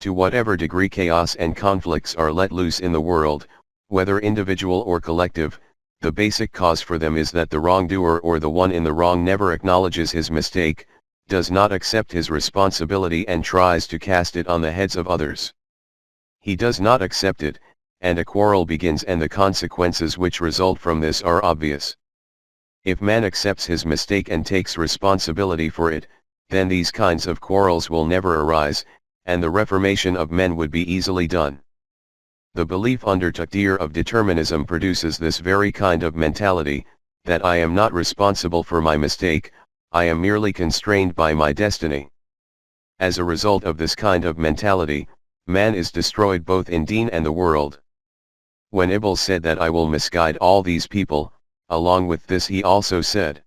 To whatever degree chaos and conflicts are let loose in the world, whether individual or collective, the basic cause for them is that the wrongdoer or the one in the wrong never acknowledges his mistake, does not accept his responsibility and tries to cast it on the heads of others. He does not accept it, and a quarrel begins, and the consequences which result from this are obvious. If man accepts his mistake and takes responsibility for it, then these kinds of quarrels will never arise, and the reformation of men would be easily done. The belief under taqdir of determinism produces this very kind of mentality, that I am not responsible for my mistake, I am merely constrained by my destiny. As a result of this kind of mentality, man is destroyed both in deen and the world. When Iblis said that I will misguide all these people, along with this he also said,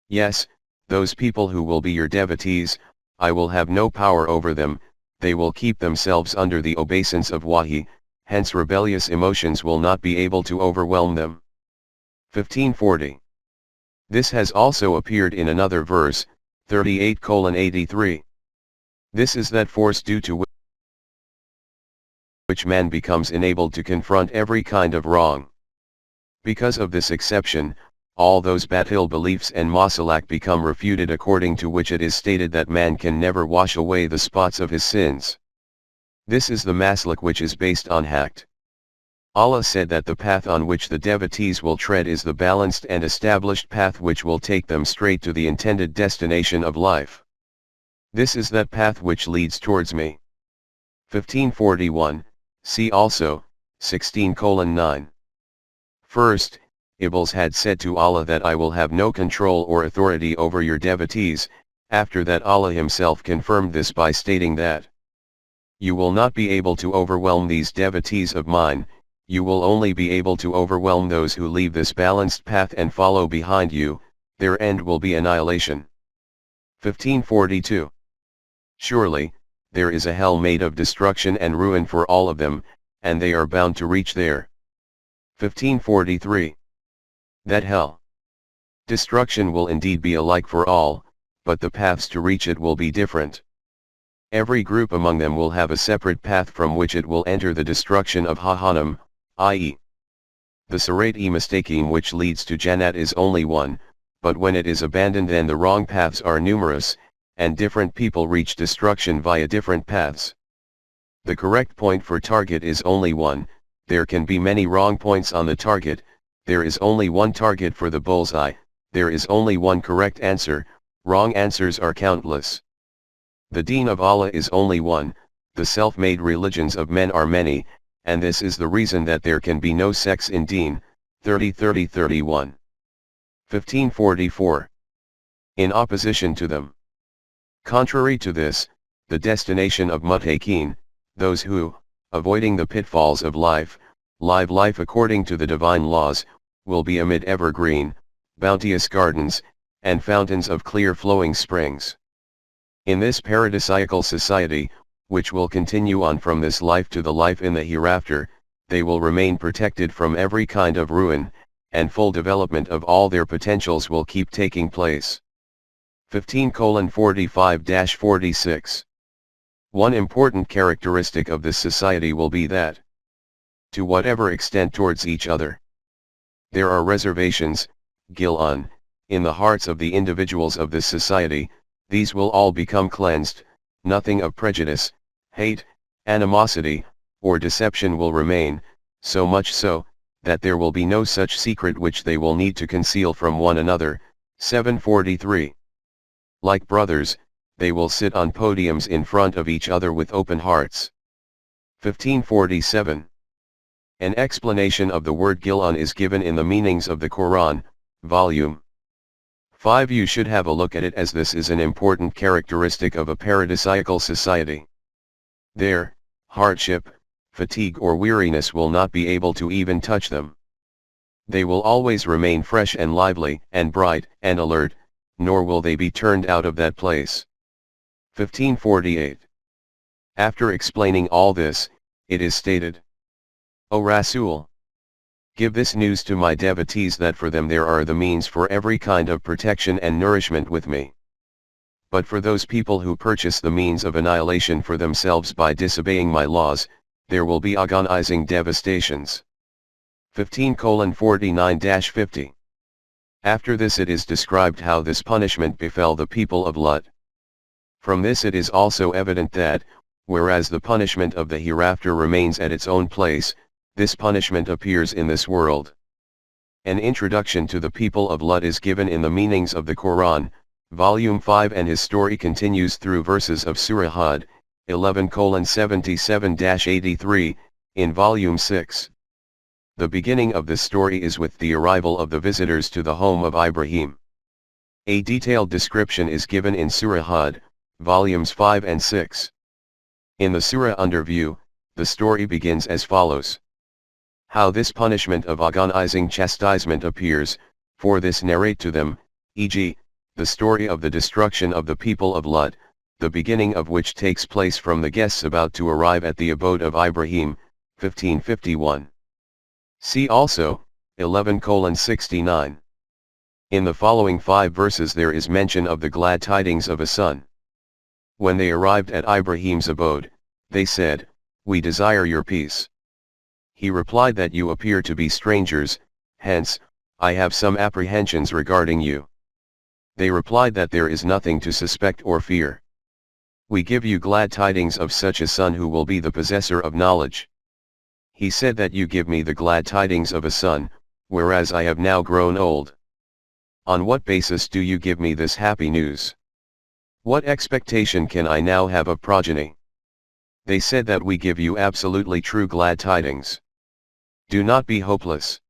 yes, those people who will be your devotees, I will have no power over them, they will keep themselves under the obeisance of wahi, hence rebellious emotions will not be able to overwhelm them. 1540. This has also appeared in another verse, 38:83. This is that force due to which man becomes enabled to confront every kind of wrong. Because of this exception, all those batil beliefs and masalak become refuted, according to which it is stated that man can never wash away the spots of his sins. This is the maslak which is based on haqq. Allah said that the path on which the devotees will tread is the balanced and established path which will take them straight to the intended destination of life. This is that path which leads towards me. 1541, see also, 16:9. First, Iblis had said to Allah that I will have no control or authority over your devotees. After that Allah himself confirmed this by stating that you will not be able to overwhelm these devotees of mine, you will only be able to overwhelm those who leave this balanced path and follow behind you, their end will be annihilation. 1542. Surely, there is a hell made of destruction and ruin for all of them, and they are bound to reach there. 1543. That hell. Destruction will indeed be alike for all, but the paths to reach it will be different. Every group among them will have a separate path from which it will enter the destruction of Jahannam, i.e. the Sirat-e-Mustaqim which leads to Jannat is only one, but when it is abandoned then the wrong paths are numerous, and different people reach destruction via different paths. The correct point for target is only one, there can be many wrong points on the target, there is only one target for the bullseye, there is only one correct answer, wrong answers are countless. The deen of Allah is only one, the self-made religions of men are many, and this is the reason that there can be no sects in deen. 30-31. 1544. In opposition to them. Contrary to this, the destination of muttaqin, those who, avoiding the pitfalls of life, live life according to the divine laws, will be amid evergreen, bounteous gardens, and fountains of clear flowing springs. In this paradisiacal society, which will continue on from this life to the life in the hereafter, they will remain protected from every kind of ruin, and full development of all their potentials will keep taking place. 15:45-46. One important characteristic of this society will be that, to whatever extent towards each other, there are reservations, gil'an, in the hearts of the individuals of this society, these will all become cleansed, nothing of prejudice, hate, animosity, or deception will remain, so much so, that there will be no such secret which they will need to conceal from one another. 743. Like brothers, they will sit on podiums in front of each other with open hearts. 1547. An explanation of the word gil'an is given in the meanings of the Quran, Volume 5. You should have a look at it as this is an important characteristic of a paradisiacal society. There, hardship, fatigue or weariness will not be able to even touch them. They will always remain fresh and lively and bright and alert, nor will they be turned out of that place. 1548. After explaining all this, it is stated, O Rasool, give this news to my devotees that for them there are the means for every kind of protection and nourishment with me. But for those people who purchase the means of annihilation for themselves by disobeying my laws, there will be agonizing devastations. 15:49-50. After this it is described how this punishment befell the people of Lut. From this it is also evident that, whereas the punishment of the hereafter remains at its own place, this punishment appears in this world. An introduction to the people of Lut is given in the meanings of the Quran, Volume 5, and his story continues through verses of Surah Hud, 11:77-83, in Volume 6. The beginning of this story is with the arrival of the visitors to the home of Ibrahim. A detailed description is given in Surah Hud, Volumes 5 and 6. In the Surah under view, the story begins as follows. How this punishment of agonizing chastisement appears, for this narrate to them, e.g., the story of the destruction of the people of Lut, the beginning of which takes place from the guests about to arrive at the abode of Ibrahim, 1551. See also, 11:69. In the following 5 verses there is mention of the glad tidings of a son. When they arrived at Ibrahim's abode, they said, We desire your peace. He replied that you appear to be strangers, hence, I have some apprehensions regarding you. They replied that there is nothing to suspect or fear. We give you glad tidings of such a son who will be the possessor of knowledge. He said that you give me the glad tidings of a son, whereas I have now grown old. On what basis do you give me this happy news? What expectation can I now have of progeny? They said that we give you absolutely true glad tidings. Do not be hopeless.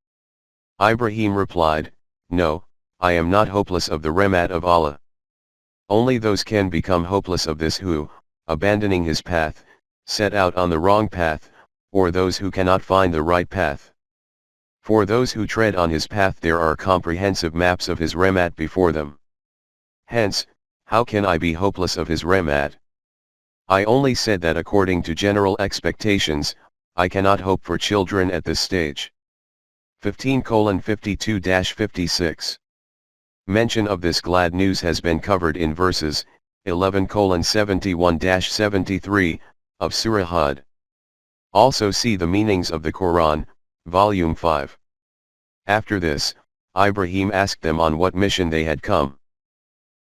Ibrahim replied, No, I am not hopeless of the rahmat of Allah. Only those can become hopeless of this who, abandoning his path, set out on the wrong path, or those who cannot find the right path. For those who tread on his path there are comprehensive maps of his rahmat before them. Hence, how can I be hopeless of his rahmat? I only said that according to general expectations, I cannot hope for children at this stage. 15:52-56. Mention of this glad news has been covered in verses 11:71-73 of Sura Al Hijr. Also see the meanings of the Quran, Volume 5. After this, Ibrahim asked them on what mission they had come.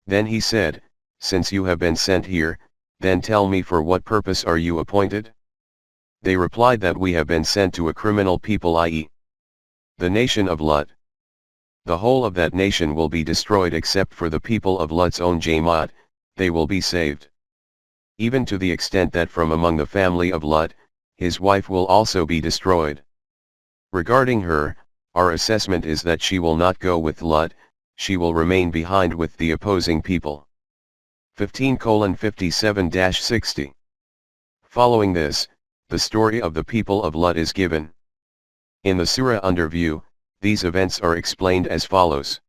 Then he said, Since you have been sent here, then tell me for what purpose are you appointed? They replied that we have been sent to a criminal people, i.e., the nation of Lut. The whole of that nation will be destroyed except for the people of Lut's own Jamaat, they will be saved. Even to the extent that from among the family of Lut, his wife will also be destroyed. Regarding her, our assessment is that she will not go with Lut, she will remain behind with the opposing people. 15:57-60. Following this, the story of the people of Lut is given. In the surah under view, these events are explained as follows.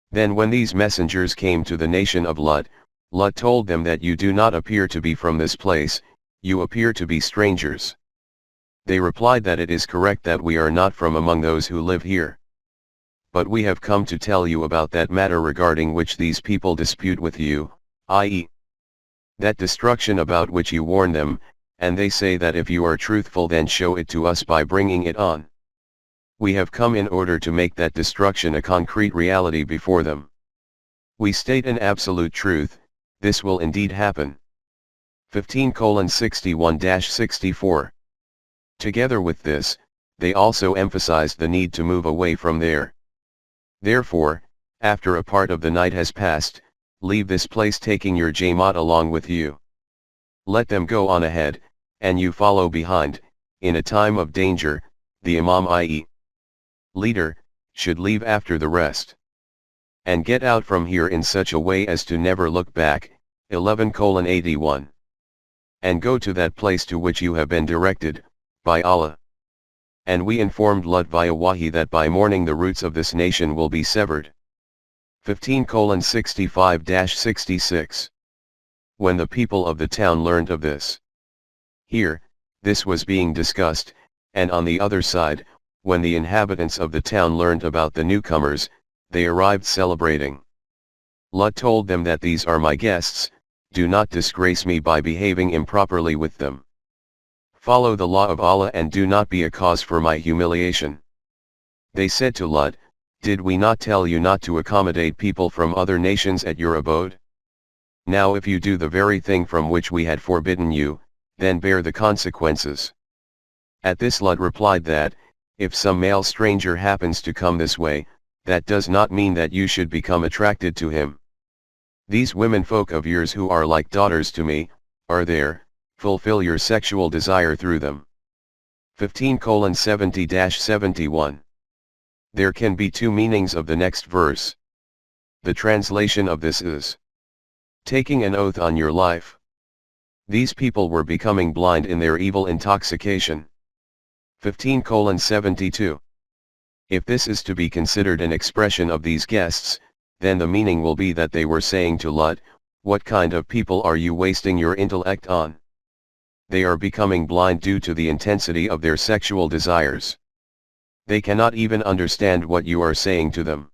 Then when these messengers came to the nation of Lut, Lut told them that you do not appear to be from this place, you appear to be strangers. They replied that it is correct that we are not from among those who live here. But we have come to tell you about that matter regarding which these people dispute with you, i.e., that destruction about which you warn them, and they say that if you are truthful then show it to us by bringing it on. We have come in order to make that destruction a concrete reality before them. We state an absolute truth, this will indeed happen. 15:61-64. Together with this, they also emphasized the need to move away from there. Therefore, after a part of the night has passed, leave this place taking your Jamaat along with you. Let them go on ahead, and you follow behind. In a time of danger, the Imam, i.e., leader, should leave after the rest. And get out from here in such a way as to never look back. 11:81. And go to that place to which you have been directed, by Allah. And we informed Lut via Wahi that by morning the roots of this nation will be severed. 15:65-66. When the people of the town learned of this. Here, this was being discussed, and on the other side, when the inhabitants of the town learned about the newcomers, they arrived celebrating. Lut told them that these are my guests, do not disgrace me by behaving improperly with them. Follow the law of Allah and do not be a cause for my humiliation. They said to Lut, Did we not tell you not to accommodate people from other nations at your abode? Now if you do the very thing from which we had forbidden you, then bear the consequences. At this Lut replied that, if some male stranger happens to come this way, that does not mean that you should become attracted to him. These women folk of yours who are like daughters to me, are there, fulfill your sexual desire through them. 15:70-71. There can be two meanings of the next verse. The translation of this is, taking an oath on your life. These people were becoming blind in their evil intoxication. 15:72. If this is to be considered an expression of these guests, then the meaning will be that they were saying to Lut, what kind of people are you wasting your intellect on? They are becoming blind due to the intensity of their sexual desires. They cannot even understand what you are saying to them.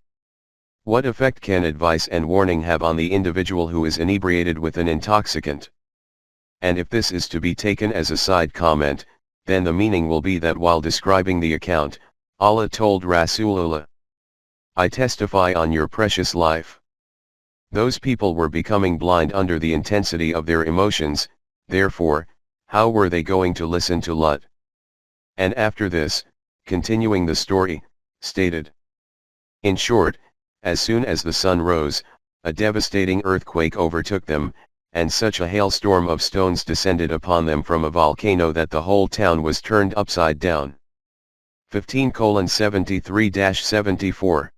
What effect can advice and warning have on the individual who is inebriated with an intoxicant? And if this is to be taken as a side comment, then the meaning will be that while describing the account, Allah told Rasool, I testify on your precious life. Those people were becoming blind under the intensity of their emotions, therefore, how were they going to listen to Lut? And after this, continuing the story, stated. In short, as soon as the sun rose, a devastating earthquake overtook them, and such a hailstorm of stones descended upon them from a volcano that the whole town was turned upside down. 15:73-74.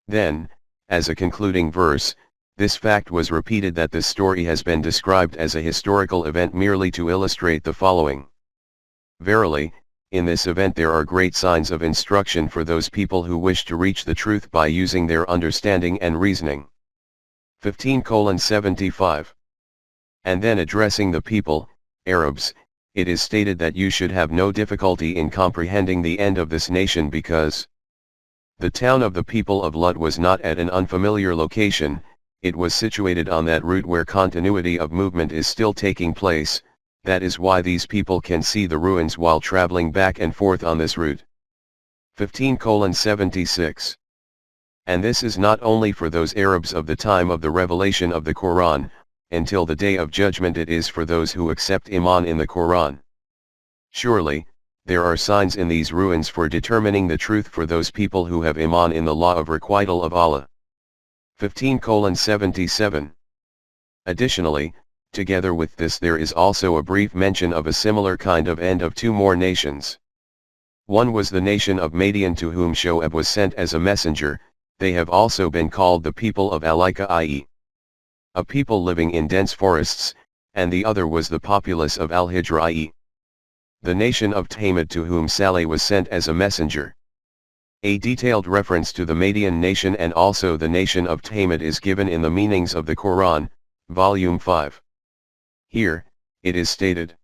Then, as a concluding verse, this fact was repeated that this story has been described as a historical event merely to illustrate the following. Verily, in this event there are great signs of instruction for those people who wish to reach the truth by using their understanding and reasoning. 15:75. And then addressing the people, Arabs, it is stated that you should have no difficulty in comprehending the end of this nation because the town of the people of Lut was not at an unfamiliar location, it was situated on that route where continuity of movement is still taking place, that is why these people can see the ruins while traveling back and forth on this route. 15:76. And this is not only for those Arabs of the time of the revelation of the Quran, until the day of judgment it is for those who accept Iman in the Quran. Surely, there are signs in these ruins for determining the truth for those people who have Iman in the law of requital of Allah. 15:77. Additionally, together with this there is also a brief mention of a similar kind of end of two more nations. One was the nation of Madian to whom Shoaib was sent as a messenger, they have also been called the people of Alaika, i.e. a people living in dense forests, and the other was the populace of Al Hijr, i.e. the nation of Thamud to whom Saleh was sent as a messenger. A detailed reference to the Madian nation and also the nation of Thamud is given in the Meanings of the Quran, Volume 5. Here, it is stated.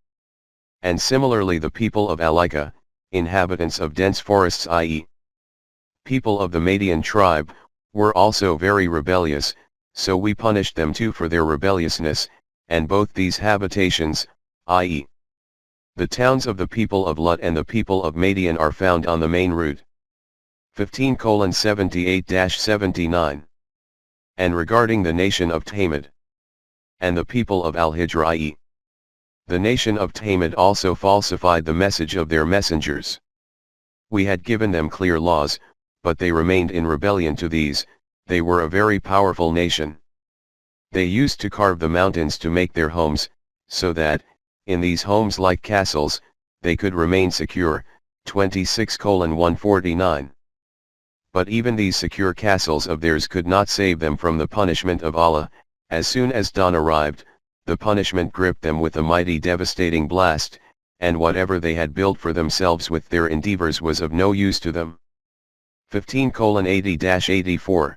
And similarly the people of Alaika, inhabitants of dense forests, i.e. people of the Madian tribe, were also very rebellious, so we punished them too for their rebelliousness, and both these habitations, i.e. the towns of the people of Lut and the people of Madian are found on the main route. 15:78-79. And regarding the nation of Thamud and the people of Al Hijr, i.e. the nation of Thamud also falsified the message of their messengers. We had given them clear laws, but they remained in rebellion to these. They were a very powerful nation. They used to carve the mountains to make their homes, so that, in these homes like castles, they could remain secure. 26:149. But even these secure castles of theirs could not save them from the punishment of Allah. As soon as dawn arrived, the punishment gripped them with a mighty devastating blast, and whatever they had built for themselves with their endeavors was of no use to them. 15:80-84.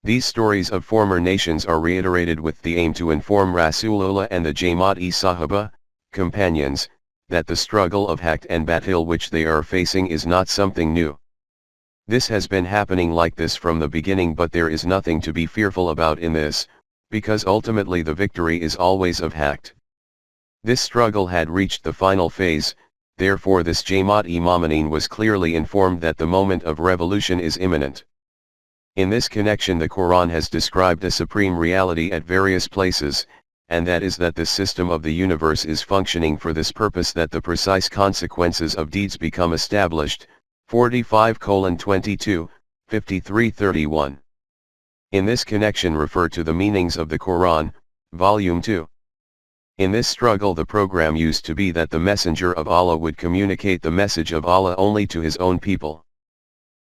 These stories of former nations are reiterated with the aim to inform Rasulullah and the Jamaat-e-Sahaba, companions, that the struggle of Haqq and Batil which they are facing is not something new. This has been happening like this from the beginning, but there is nothing to be fearful about in this, because ultimately the victory is always of Haqq. This struggle had reached the final phase, therefore this Jamaat-e-Mu'minin was clearly informed that the moment of revolution is imminent. In this connection the Quran has described a supreme reality at various places, and that is that this system of the universe is functioning for this purpose, that the precise consequences of deeds become established. 45:22, 53:31. In this connection refer to the Meanings of the Quran, Volume 2. In this struggle the program used to be that the Messenger of Allah would communicate the message of Allah only to his own people.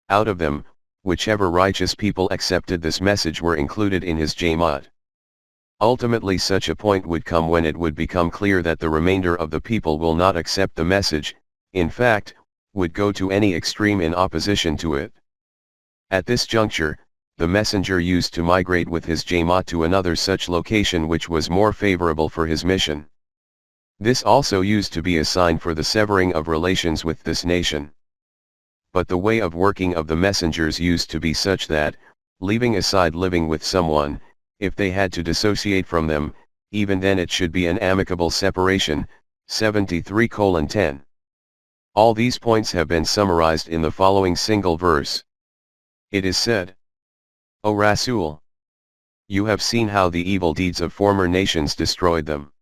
Out of them, whichever righteous people accepted this message were included in his Jamaat. Ultimately such a point would come when it would become clear that the remainder of the people will not accept the message, in fact, would go to any extreme in opposition to it. At this juncture, the messenger used to migrate with his Jamaat to another such location which was more favorable for his mission. This also used to be a sign for the severing of relations with this nation. But the way of working of the messengers used to be such that, leaving aside living with someone, if they had to dissociate from them, even then it should be an amicable separation. 73:10. All these points have been summarized in the following single verse. It is said, O Rasool, you have seen how the evil deeds of former nations destroyed them.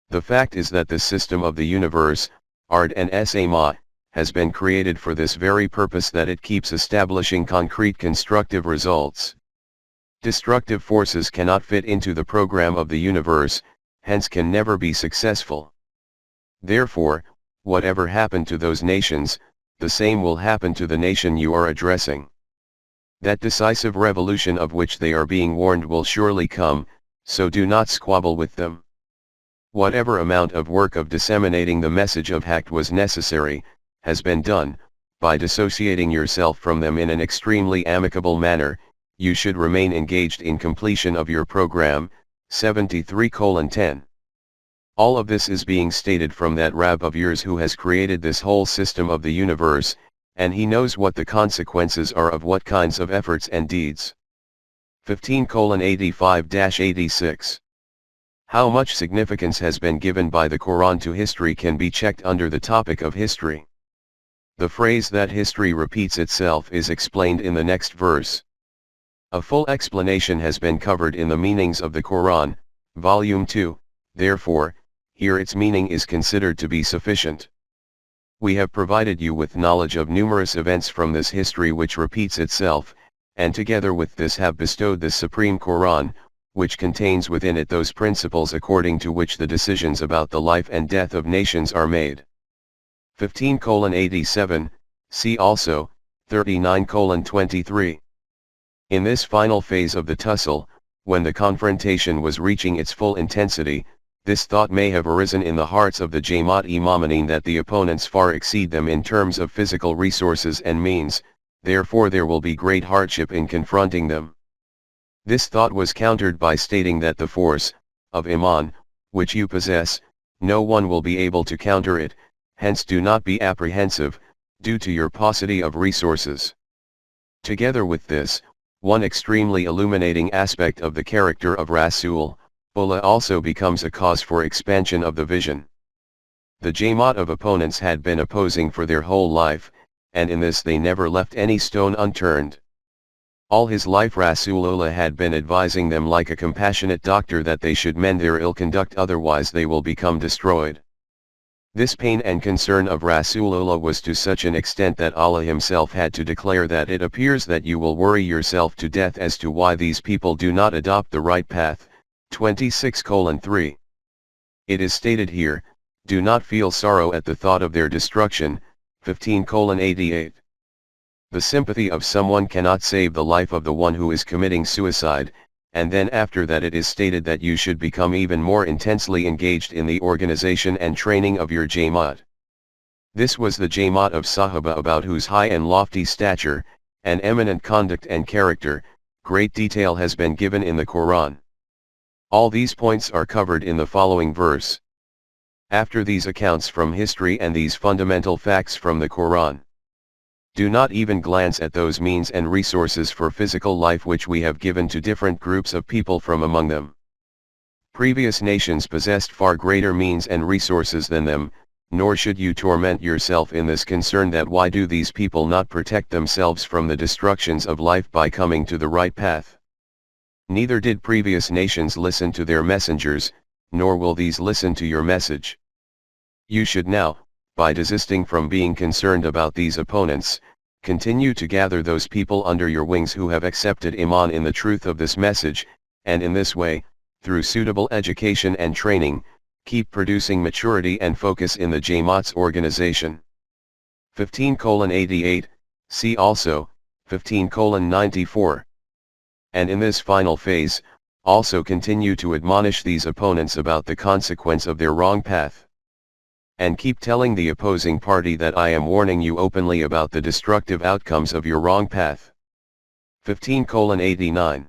The fact is that the system of the universe, art and Allama, has been created for this very purpose, that it keeps establishing concrete constructive results. Destructive forces cannot fit into the program of the universe, hence can never be successful. Therefore, whatever happened to those nations, the same will happen to the nation you are addressing. That decisive revolution of which they are being warned will surely come, so do not squabble with them. Whatever amount of work of disseminating the message of Haqq was necessary, has been done. By dissociating yourself from them in an extremely amicable manner, you should remain engaged in completion of your program. 73:10. All of this is being stated from that Rab of yours who has created this whole system of the universe, and he knows what the consequences are of what kinds of efforts and deeds. 15:85-86. How much significance has been given by the Quran to history can be checked under the topic of history. The phrase that history repeats itself is explained in the next verse. A full explanation has been covered in the meanings of the Quran, Volume 2, therefore, here its meaning is considered to be sufficient. We have provided you with knowledge of numerous events from this history which repeats itself, and together with this have bestowed the Supreme Quran, which contains within it those principles according to which the decisions about the life and death of nations are made. 15:87, see also, 39:23. In this final phase of the tussle, when the confrontation was reaching its full intensity, this thought may have arisen in the hearts of the Jamaat-e-Momineen that the opponents far exceed them in terms of physical resources and means, therefore there will be great hardship in confronting them. This thought was countered by stating that the force of Iman, which you possess, no one will be able to counter it, hence do not be apprehensive, due to your paucity of resources. Together with this, one extremely illuminating aspect of the character of Rasool, Allah also becomes a cause for expansion of the vision. The Jamaat of opponents had been opposing for their whole life, and in this they never left any stone unturned. All his life Rasulullah had been advising them like a compassionate doctor that they should mend their ill conduct, otherwise they will become destroyed. This pain and concern of Rasulullah was to such an extent that Allah himself had to declare that it appears that you will worry yourself to death as to why these people do not adopt the right path. 26:3. It is stated here, do not feel sorrow at the thought of their destruction. 15:88. The sympathy of someone cannot save the life of the one who is committing suicide, and then after that it is stated that you should become even more intensely engaged in the organization and training of your Jamaat. This was the Jamaat of Sahaba, about whose high and lofty stature, and eminent conduct and character, great detail has been given in the Quran. All these points are covered in the following verse. After these accounts from history and these fundamental facts from the Quran, do not even glance at those means and resources for physical life which we have given to different groups of people from among them. Previous nations possessed far greater means and resources than them, nor should you torment yourself in this concern that why do these people not protect themselves from the destructions of life by coming to the right path. Neither did previous nations listen to their messengers, nor will these listen to your message. You should now, by desisting from being concerned about these opponents, continue to gather those people under your wings who have accepted Iman in the truth of this message, and in this way, through suitable education and training, keep producing maturity and focus in the Jamaat's organization. 15:88, see also, 15:94. And in this final phase, also continue to admonish these opponents about the consequence of their wrong path. And keep telling the opposing party that I am warning you openly about the destructive outcomes of your wrong path. 15:89.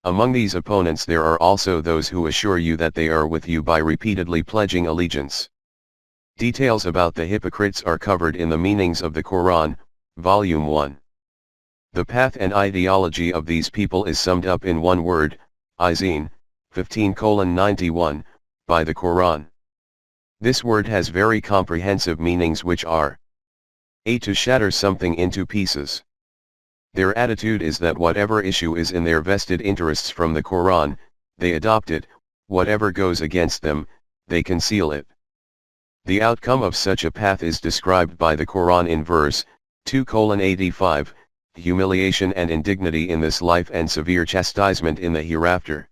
Among these opponents there are also those who assure you that they are with you by repeatedly pledging allegiance. Details about the hypocrites are covered in the meanings of the Quran, Volume 1. The path and ideology of these people is summed up in one word, Izin, 15:91, by the Quran. This word has very comprehensive meanings which are a. To shatter something into pieces. Their attitude is that whatever issue is in their vested interests from the Quran, they adopt it, whatever goes against them, they conceal it. The outcome of such a path is described by the Quran in verse 2:85, humiliation and indignity in this life and severe chastisement in the hereafter.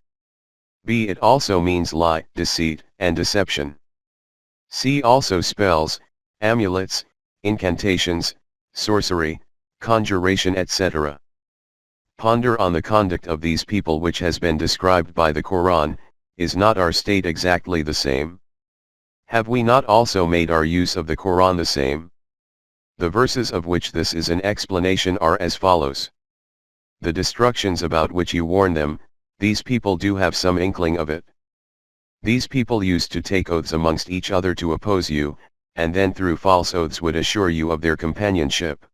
B. It also means lie, deceit, and deception. C. Also spells, amulets, incantations, sorcery, conjuration, etc. Ponder on the conduct of these people which has been described by the Quran. Is not our state exactly the same? Have we not also made our use of the Quran the same? The verses of which this is an explanation are as follows. The destructions about which you warn them, these people do have some inkling of it. These people used to take oaths amongst each other to oppose you, and then through false oaths would assure you of their companionship.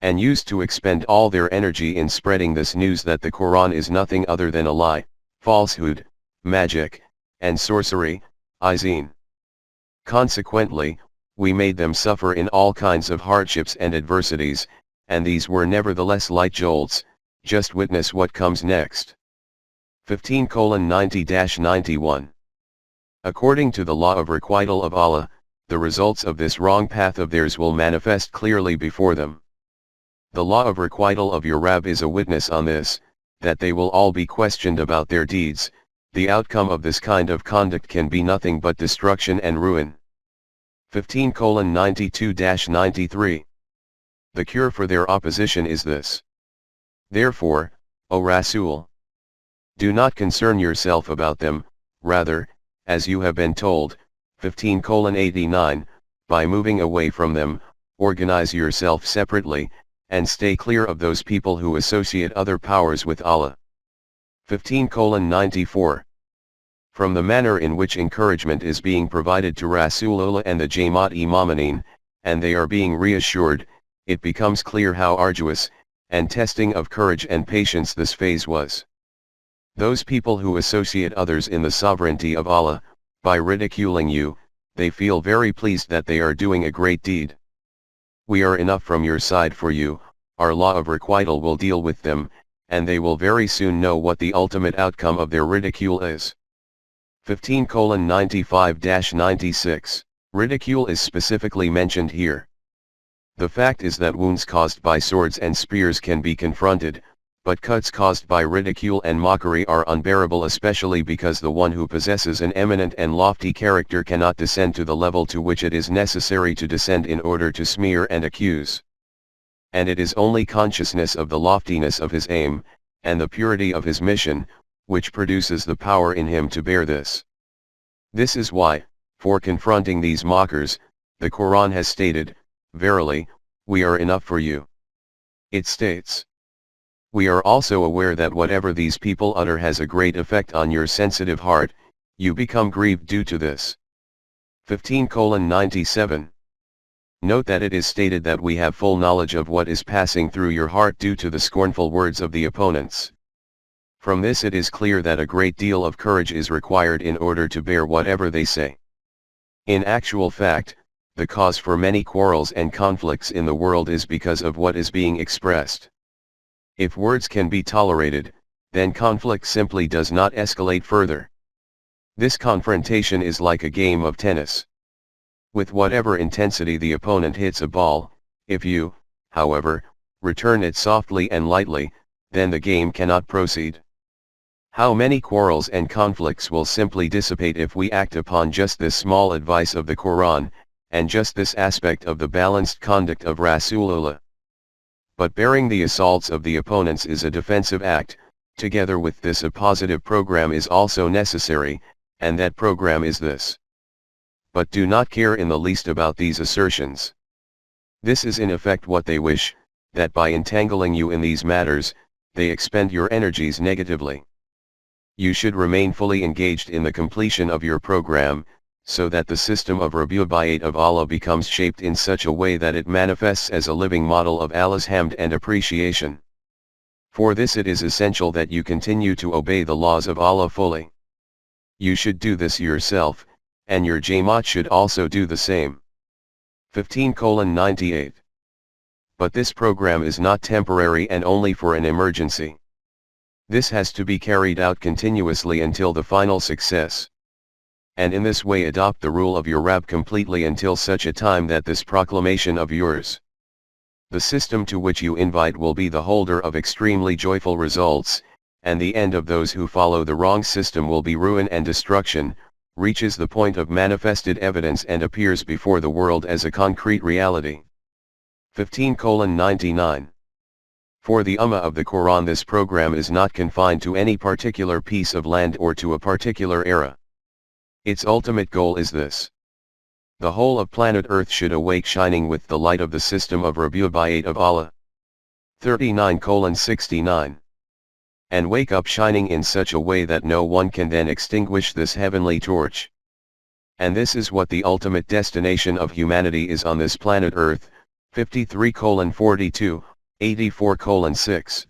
And used to expend all their energy in spreading this news that the Quran is nothing other than a lie, falsehood, magic, and sorcery, izin. Consequently, we made them suffer in all kinds of hardships and adversities, and these were nevertheless light jolts. Just witness what comes next. 15:90-91. According to the law of requital of Allah, the results of this wrong path of theirs will manifest clearly before them. The law of requital of your Rabb is a witness on this, that they will all be questioned about their deeds. The outcome of this kind of conduct can be nothing but destruction and ruin. 15:92-93. The cure for their opposition is this. Therefore, O Rasool, do not concern yourself about them, rather, as you have been told, 15:89, by moving away from them, organize yourself separately, and stay clear of those people who associate other powers with Allah. 15:94. From the manner in which encouragement is being provided to Rasulullah and the Jamaat-e-Momineen, and they are being reassured, it becomes clear how arduous, and testing of courage and patience this phase was. Those people who associate others in the sovereignty of Allah, by ridiculing you, they feel very pleased that they are doing a great deed. We are enough from your side for you, our law of requital will deal with them, and they will very soon know what the ultimate outcome of their ridicule is. 15:95-96. Ridicule is specifically mentioned here. The fact is that wounds caused by swords and spears can be confronted, but cuts caused by ridicule and mockery are unbearable, especially because the one who possesses an eminent and lofty character cannot descend to the level to which it is necessary to descend in order to smear and accuse. And it is only consciousness of the loftiness of his aim, and the purity of his mission, which produces the power in him to bear this. This is why, for confronting these mockers, the Quran has stated, "Verily, we are enough for you." It states, "We are also aware that whatever these people utter has a great effect on your sensitive heart, you become grieved due to this." 15:97. Note that it is stated that we have full knowledge of what is passing through your heart due to the scornful words of the opponents. From this it is clear that a great deal of courage is required in order to bear whatever they say. In actual fact, the cause for many quarrels and conflicts in the world is because of what is being expressed. If words can be tolerated, then conflict simply does not escalate further. This confrontation is like a game of tennis. With whatever intensity the opponent hits a ball, if you, however, return it softly and lightly, then the game cannot proceed. How many quarrels and conflicts will simply dissipate if we act upon just this small advice of the Quran, and just this aspect of the balanced conduct of Rasulullah. But bearing the assaults of the opponents is a defensive act. Together with this a positive program is also necessary, and that program is this. But do not care in the least about these assertions. This is in effect what they wish, that by entangling you in these matters, they expend your energies negatively. You should remain fully engaged in the completion of your program, so that the system of Rububiyyat of Allah becomes shaped in such a way that it manifests as a living model of Allah's hamd and appreciation. For this it is essential that you continue to obey the laws of Allah fully. You should do this yourself, and your Jamaat should also do the same. 15:98. But this program is not temporary and only for an emergency. This has to be carried out continuously until the final success. and in this way adopt the rule of your Rabb completely until such a time that this proclamation of yours, the system to which you invite, will be the holder of extremely joyful results, and the end of those who follow the wrong system will be ruin and destruction, reaches the point of manifested evidence and appears before the world as a concrete reality. 15:99. For the Ummah of the Quran, this program is not confined to any particular piece of land or to a particular era. Its ultimate goal is this: the whole of planet Earth should awake shining with the light of the system of Rabi'at of Allah. 39:69. And wake up shining in such a way that no one can then extinguish this heavenly torch. And this is what the ultimate destination of humanity is on this planet Earth. 53:42, 84:6.